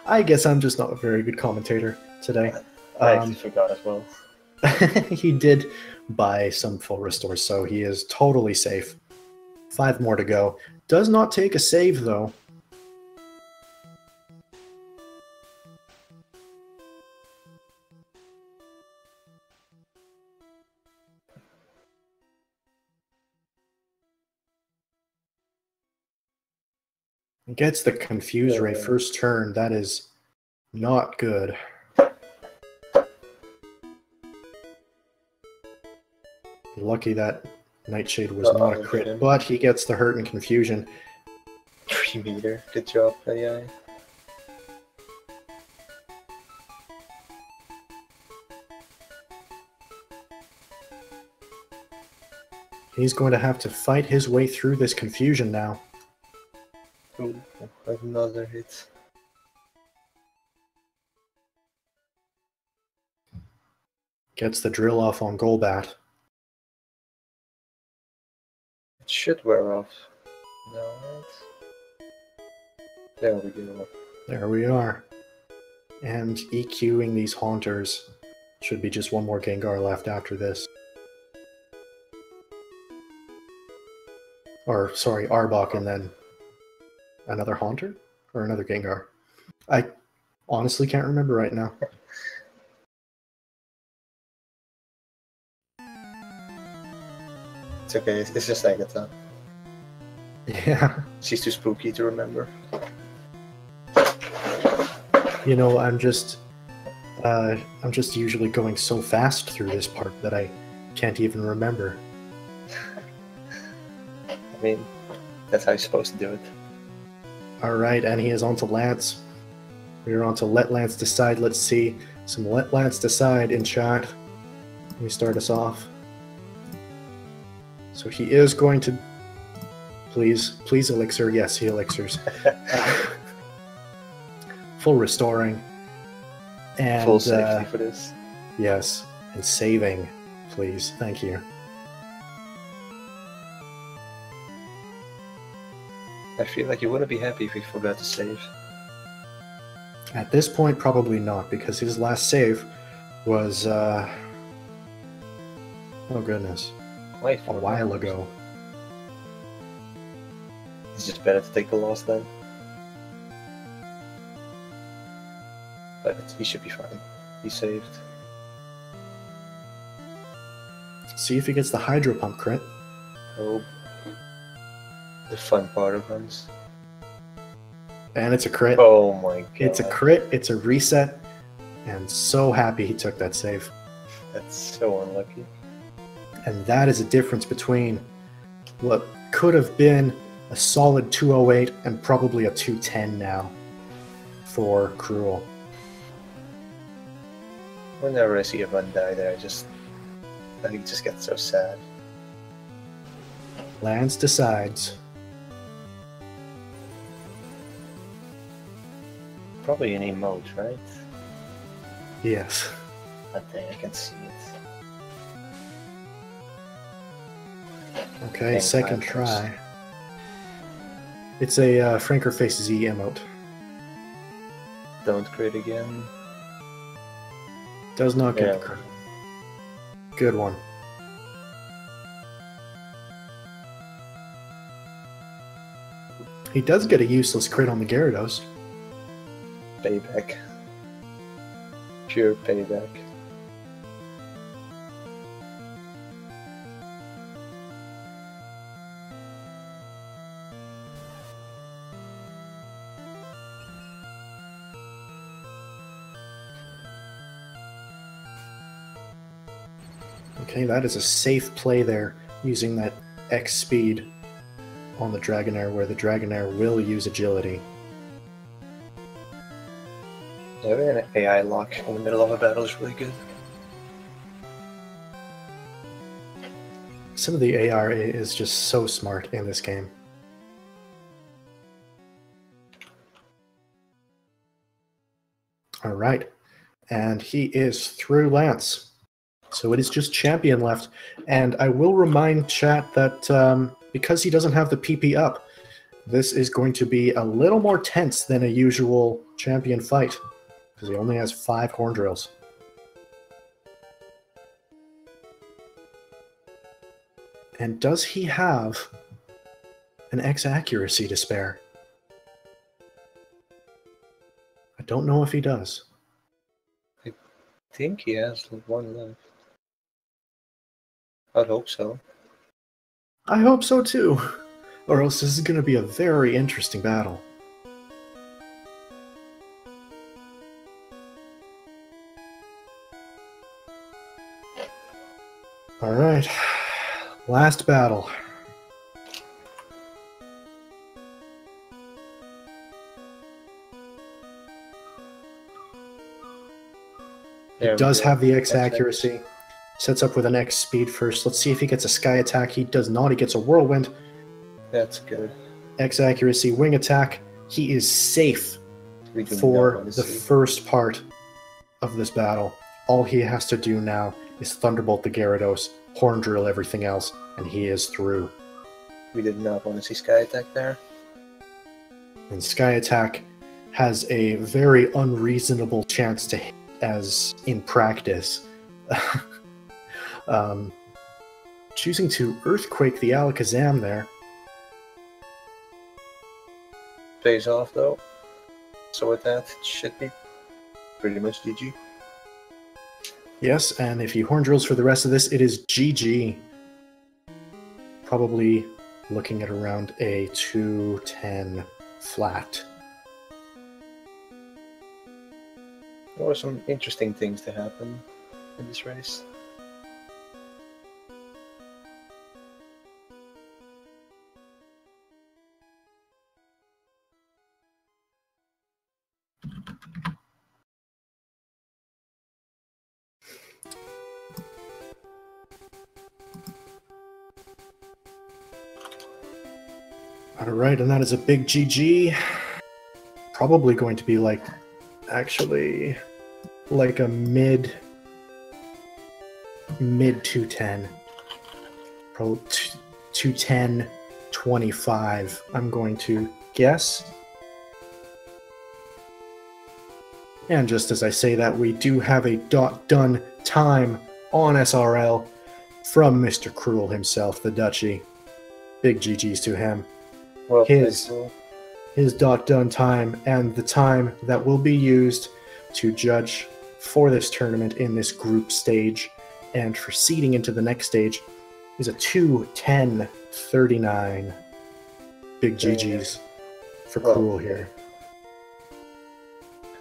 I guess I'm just not a very good commentator today. I actually forgot as well. He did buy some full restores, so he is totally safe. 5 more to go. Does not take a save, though. Gets the Confuse Ray first turn. That is not good. Lucky that Nightshade was not a crit, but he gets the hurt and confusion. 3 meter. Good job, AI. He's going to have to fight his way through this confusion now. Oh, another hit. Gets the drill off on Golbat. It should wear off. No, right? There we go. There we are. And EQing these Haunters. Should be just one more Gengar left after this. Or, sorry, Arbok and then another Haunter? Or another Gengar? I honestly can't remember right now. It's okay, it's just Agatha. Yeah. She's too spooky to remember. You know, I'm just usually going so fast through this part that I can't even remember. I mean, that's how you're supposed to do it. Alright, and he is on to Lance. We are on to Let Lance Decide. Let's see some Let Lance Decide in chat. Let me start us off. So he is going to... Please Elixir. Yes, he Elixirs. Full restoring. And, full safety for this. Yes, and saving, please. Thank you. I feel like you wouldn't be happy if you forgot to save. At this point, probably not, because his last save was, oh goodness, Quite a while ago. It's just better to take the loss then. But he should be fine. He's saved. See if he gets the Hydro Pump crit. Oh. The fun part of runs. And it's a crit. Oh my god. It's a crit, it's a reset, and so happy he took that save. That's so unlucky. And that is a difference between what could have been a solid 208 and probably a 210 now for Crrool. Whenever I see a Van die there, I just get so sad. Lance decides. Probably an emote, right? Yes. I think I can see it. Okay, second try. It's a Franker Faces E emote. Don't crit again. Does not get the crit. Good one. He does get a useless crit on the Gyarados. Payback. Pure payback. Okay, that is a safe play there, using that X speed on the Dragonair, where the Dragonair will use agility. Having an AI lock in the middle of a battle is really good. Some of the AR is just so smart in this game. Alright, and he is through Lance. So it is just Champion left, and I will remind chat that because he doesn't have the PP up, this is going to be a little more tense than a usual Champion fight, because he only has 5 Horn Drills. And does he have an X accuracy to spare? I don't know if he does. I think he has one left. I'd hope so. I hope so too, or else this is going to be a very interesting battle. Alright, last battle. He does have the X accuracy. Sets up with an X speed first. Let's see if he gets a Sky Attack. He does not. He gets a Whirlwind. That's good. X accuracy, Wing Attack. He is safe for the first part of this battle. All he has to do now is Thunderbolt the Gyarados, Horn Drill everything else, and he is through. We did not want to see Sky Attack there. And Sky Attack has a very unreasonable chance to hit, as in practice. Choosing to Earthquake the Alakazam there. Pays off though. So with that, it should be pretty much GG. Yes, and if he Horn Drills for the rest of this, it is GG. Probably looking at around a 210 flat. There were some interesting things to happen in this race. Alright, and that is a big GG. Probably going to be like, actually, like a mid 210. Probably 210, 25, I'm going to guess. And just as I say that, we do have a done time on SRL from Mr. Crrool himself, the Duchy. Big GG's to him. Well, his done time and the time that will be used to judge for this tournament in this group stage and for seeding into the next stage is a 2:10:39. Big GG's for Crrool here.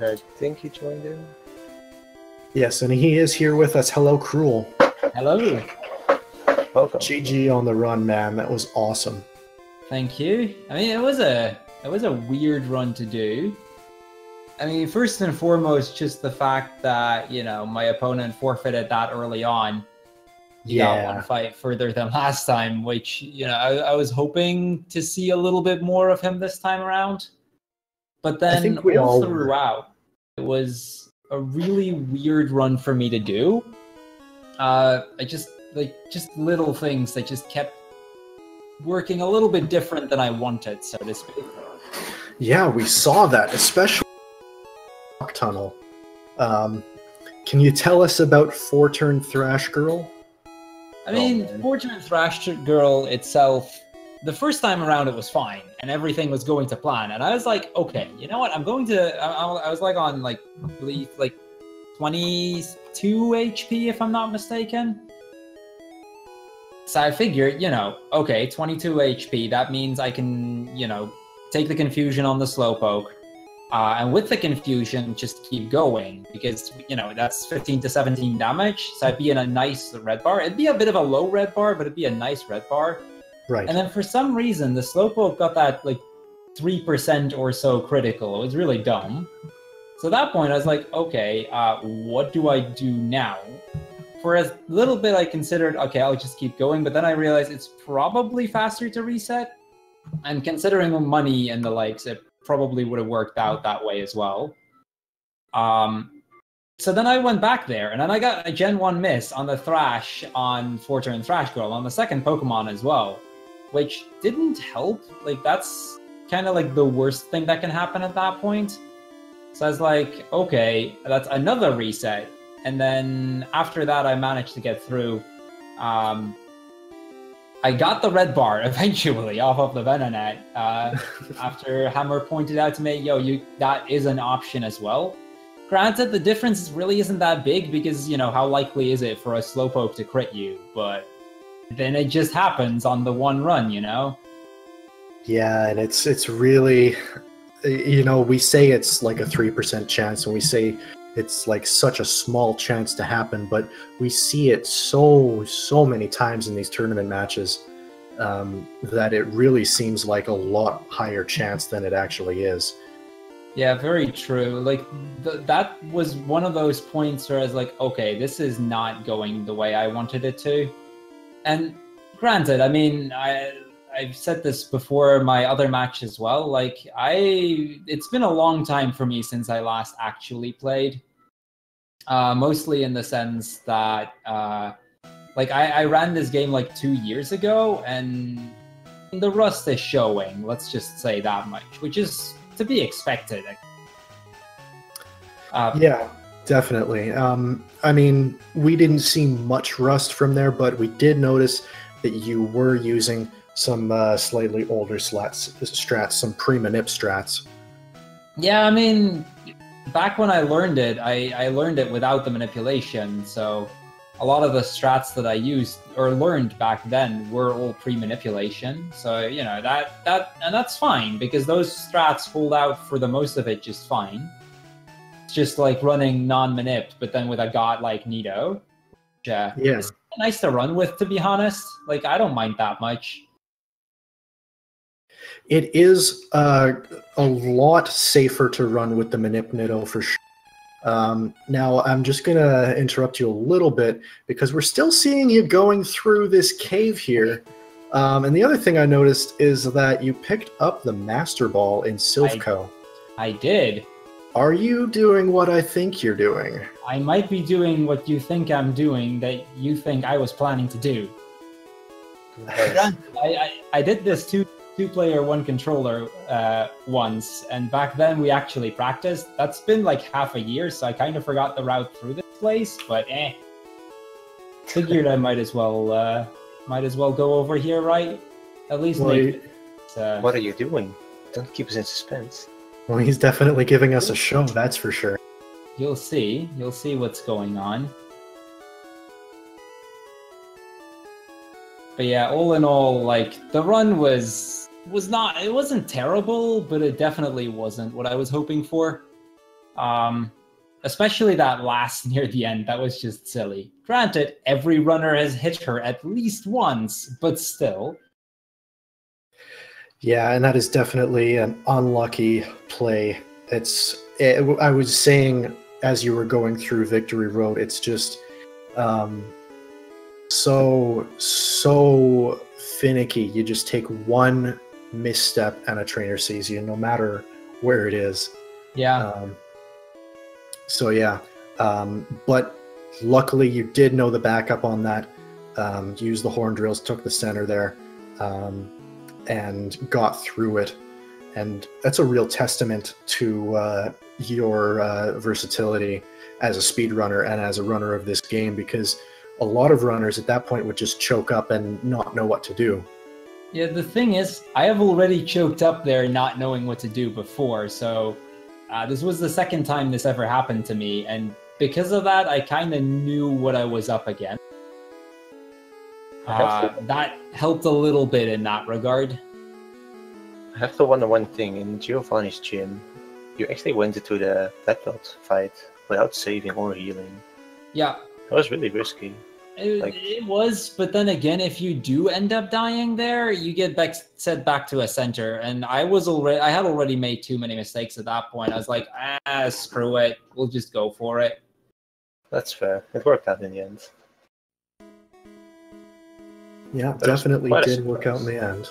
I think he joined in. Yes, and he is here with us. Hello, Crrool. Hello. Welcome. GG on the run, man. That was awesome. Thank you. I mean, it was a weird run to do. I mean, first and foremost, just the fact that, you know, my opponent forfeited that early on. He got one fight further than last time, which, you know, I was hoping to see a little bit more of him this time around. But then I think we all throughout, it was a really weird run for me to do. I just little things that just kept working a little bit different than I wanted, so to speak. Yeah, we saw that, especially tunnel. Can you tell us about 4-turn Thrash Girl? I mean, 4-turn Thrash Girl itself, the first time around it was fine, and everything was going to plan. And I was like, okay, you know what? I'm going to. I was like on like, I believe like 22 HP if I'm not mistaken. So I figured, you know, okay, 22 HP. That means I can, you know, take the confusion on the Slowpoke. And with the confusion, just keep going, because, you know, that's 15 to 17 damage, so I'd be in a nice red bar. It'd be a bit of a low red bar, but it'd be a nice red bar. Right. And then for some reason, the Slowpoke got that, like, 3% or so critical. It was really dumb. So at that point, I was like, okay, what do I do now? For a little bit, I considered, okay, I'll just keep going, but then I realized it's probably faster to reset. And considering money and the likes, it probably would have worked out that way as well. So then I went back there, and then I got a Gen 1 miss on the Thrash on 4-turn Thrash Girl on the second Pokemon as well, which didn't help. Like, that's kind of like the worst thing that can happen at that point. So I was like, okay, that's another reset. And then after that, I managed to get through. I got the red bar eventually off of the Venonat after Hammer pointed out to me, yo, that is an option as well. Granted, the difference really isn't that big because, you know, how likely is it for a Slowpoke to crit you? But then it just happens on the one run, you know? Yeah, and it's really, you know, we say it's like a 3% chance, and we say it's like such a small chance to happen, but we see it so many times in these tournament matches that it really seems like a lot higher chance than it actually is. Yeah, very true. Like, that was one of those points where I was like, okay, this is not going the way I wanted it to. And granted, I mean, I've said this before my other match as well, like, it's been a long time for me since I last actually played. Mostly in the sense that, like, I ran this game like 2 years ago, and the rust is showing, let's just say that much, which is to be expected. Yeah, definitely. I mean, we didn't see much rust from there, but we did notice that you were using some slightly older strats, some pre-manip strats. Yeah, I mean, back when I learned it, I learned it without the manipulation, so a lot of the strats that I used or learned back then were all pre-manipulation. So, you know, and that's fine, because those strats hold out for the most of it just fine. It's just like running non-manip, but then with a god like Nido. Yeah. It's nice to run with, to be honest. Like, I don't mind that much. It is a lot safer to run with the Manip Nido for sure. Now, I'm just going to interrupt you a little bit because we're still seeing you going through this cave here. And the other thing I noticed is that you picked up the Master Ball in Silphco. I did. Are you doing what I think you're doing? I might be doing what you think I'm doing that you think I was planning to do. I did this two-player, one controller once, and back then we actually practiced. That's been like half a year, so I kind of forgot the route through this place, but figured I might as well go over here, right? At least what are you doing? Don't keep us in suspense. Well, he's definitely giving us a show, that's for sure. You'll see what's going on. But yeah, all in all, like, the run was not, it wasn't terrible, but it definitely wasn't what I was hoping for. Especially that last near the end, that was just silly. Granted, every runner has hit her at least once, but still. Yeah, and that is definitely an unlucky play. I was saying as you were going through Victory Road, it's just so finicky. You just take one misstep and a trainer sees you, no matter where it is. Yeah. So yeah, but luckily you did know the backup on that. Used the horn drills, took the center there, and got through it. And that's a real testament to your versatility as a speedrunner and as a runner of this game, because a lot of runners at that point would just choke up and not know what to do. Yeah, the thing is, I have already choked up there not knowing what to do before, so this was the second time this ever happened to me, and because of that, I kind of knew what I was up against. That helped a little bit in that regard. I have to wonder one thing. In Giovanni's gym, you actually went into the black belt fight without saving or healing. Yeah. That was really risky. It was, but then again, if you do end up dying there, you get set back to a center. And I had already made too many mistakes at that point. I was like, screw it, we'll just go for it. That's fair. It worked out in the end. Yeah, definitely did work out in the end.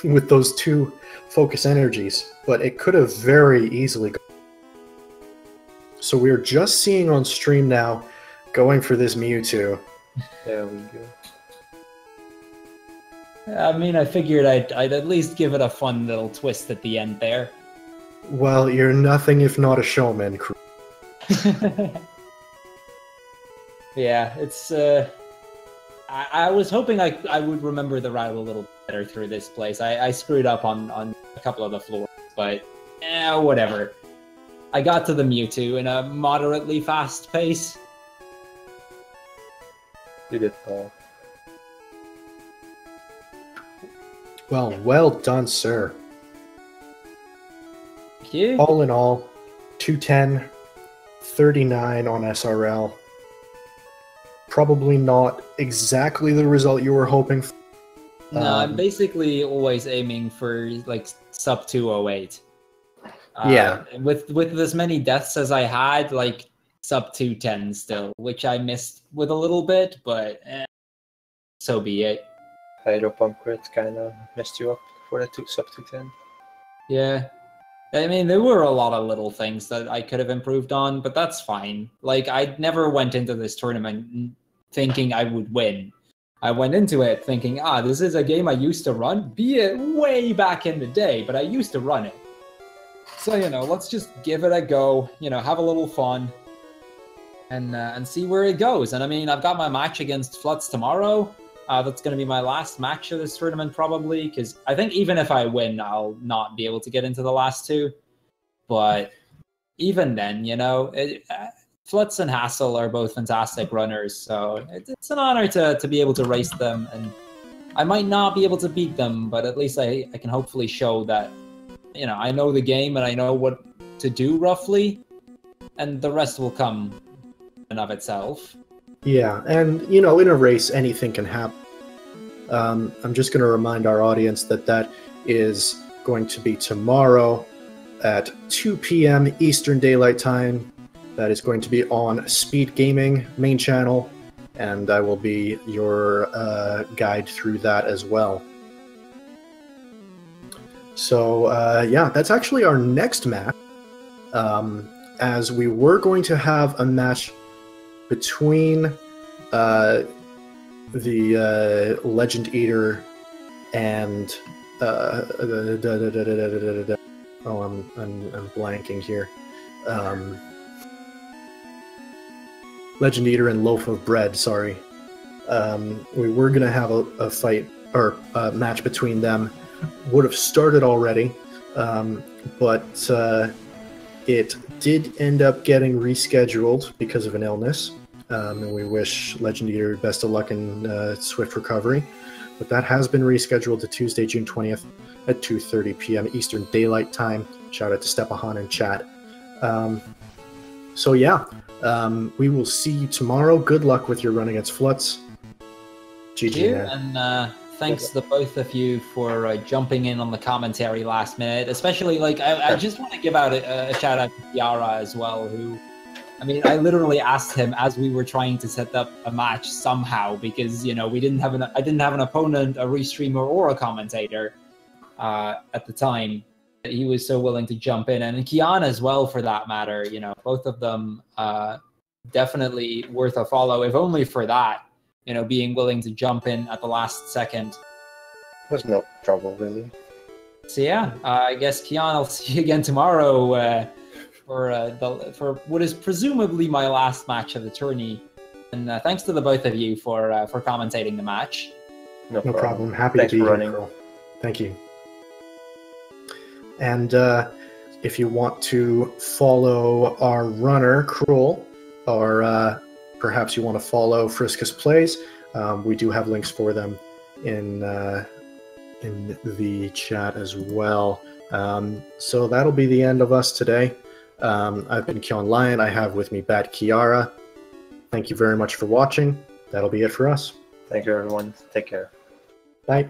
With those two focus energies, but it could have very easily gone. So we're just seeing on stream now, going for this Mewtwo. There we go. I mean, I figured I'd at least give it a fun little twist at the end there. Well, you're nothing if not a showman. Yeah, it's... I was hoping I would remember the route a little better through this place. I screwed up on a couple of the floors, but whatever. I got to the Mewtwo in a moderately fast pace. You did, Paul. Well done, sir. Thank you. All in all, 210, 39 on SRL. Probably not exactly the result you were hoping for. No, I'm basically always aiming for like sub 208. Yeah. With as many deaths as I had, like sub 210 still, which I missed with a little bit, but so be it. Hydro pump crit kind of messed you up for the sub 210. Yeah. I mean, there were a lot of little things that I could have improved on, but that's fine. Like, I never went into this tournament thinking I would win. I went into it thinking, this is a game I used to run, be it way back in the day, but I used to run it. So, let's just give it a go, have a little fun, and see where it goes. And I mean, I've got my match against Flutz tomorrow. That's going to be my last match of this tournament, probably, because I think even if I win, I'll not be able to get into the last two. But even then, Flutz and Hassel are both fantastic runners, so it's an honor to be able to race them. And I might not be able to beat them, but at least I can hopefully show that, I know the game and I know what to do roughly, and the rest will come in of itself. Yeah, and, in a race, anything can happen. I'm just going to remind our audience that is going to be tomorrow at 2 p.m. Eastern Daylight Time. That is going to be on Speed Gaming main channel, and I will be your guide through that as well. So, yeah, that's actually our next match, as we were going to have a match between the Legend Eater and I'm blanking here. Legend Eater and Loaf of Bread. Sorry, we were gonna have a fight or a match between them. Would have started already, but it did end up getting rescheduled because of an illness. And we wish Legend Eater best of luck and swift recovery. But that has been rescheduled to Tuesday, June 20th at 2:30 p.m. Eastern Daylight Time. Shout out to Stepahan in chat. So yeah, we will see you tomorrow. Good luck with your run against Flutz. GG, man. And thanks to both of you for jumping in on the commentary last minute. Especially, like, I just want to give out a shout out to Kiara as well, who, I mean, I literally asked him as we were trying to set up a match somehow, because, you know, I didn't have an opponent, a restreamer, or a commentator at the time. He was so willing to jump in, and Kiana as well, for that matter. You know, both of them definitely worth a follow, if only for that. You know, being willing to jump in at the last second. There's no trouble, really. So yeah, I guess Kian, I'll see you again tomorrow for what is presumably my last match of the tourney. And thanks to the both of you for commentating the match. No problem. Happy to be here, Crrool. Thank you. And if you want to follow our runner, Crrool, or perhaps you want to follow FriskusPlays, we do have links for them in the chat as well. So that'll be the end of us today. I've been Kyon Lion. I have with me Bat Kiara. Thank you very much for watching. That'll be it for us. Thank you, everyone. Take care. Bye.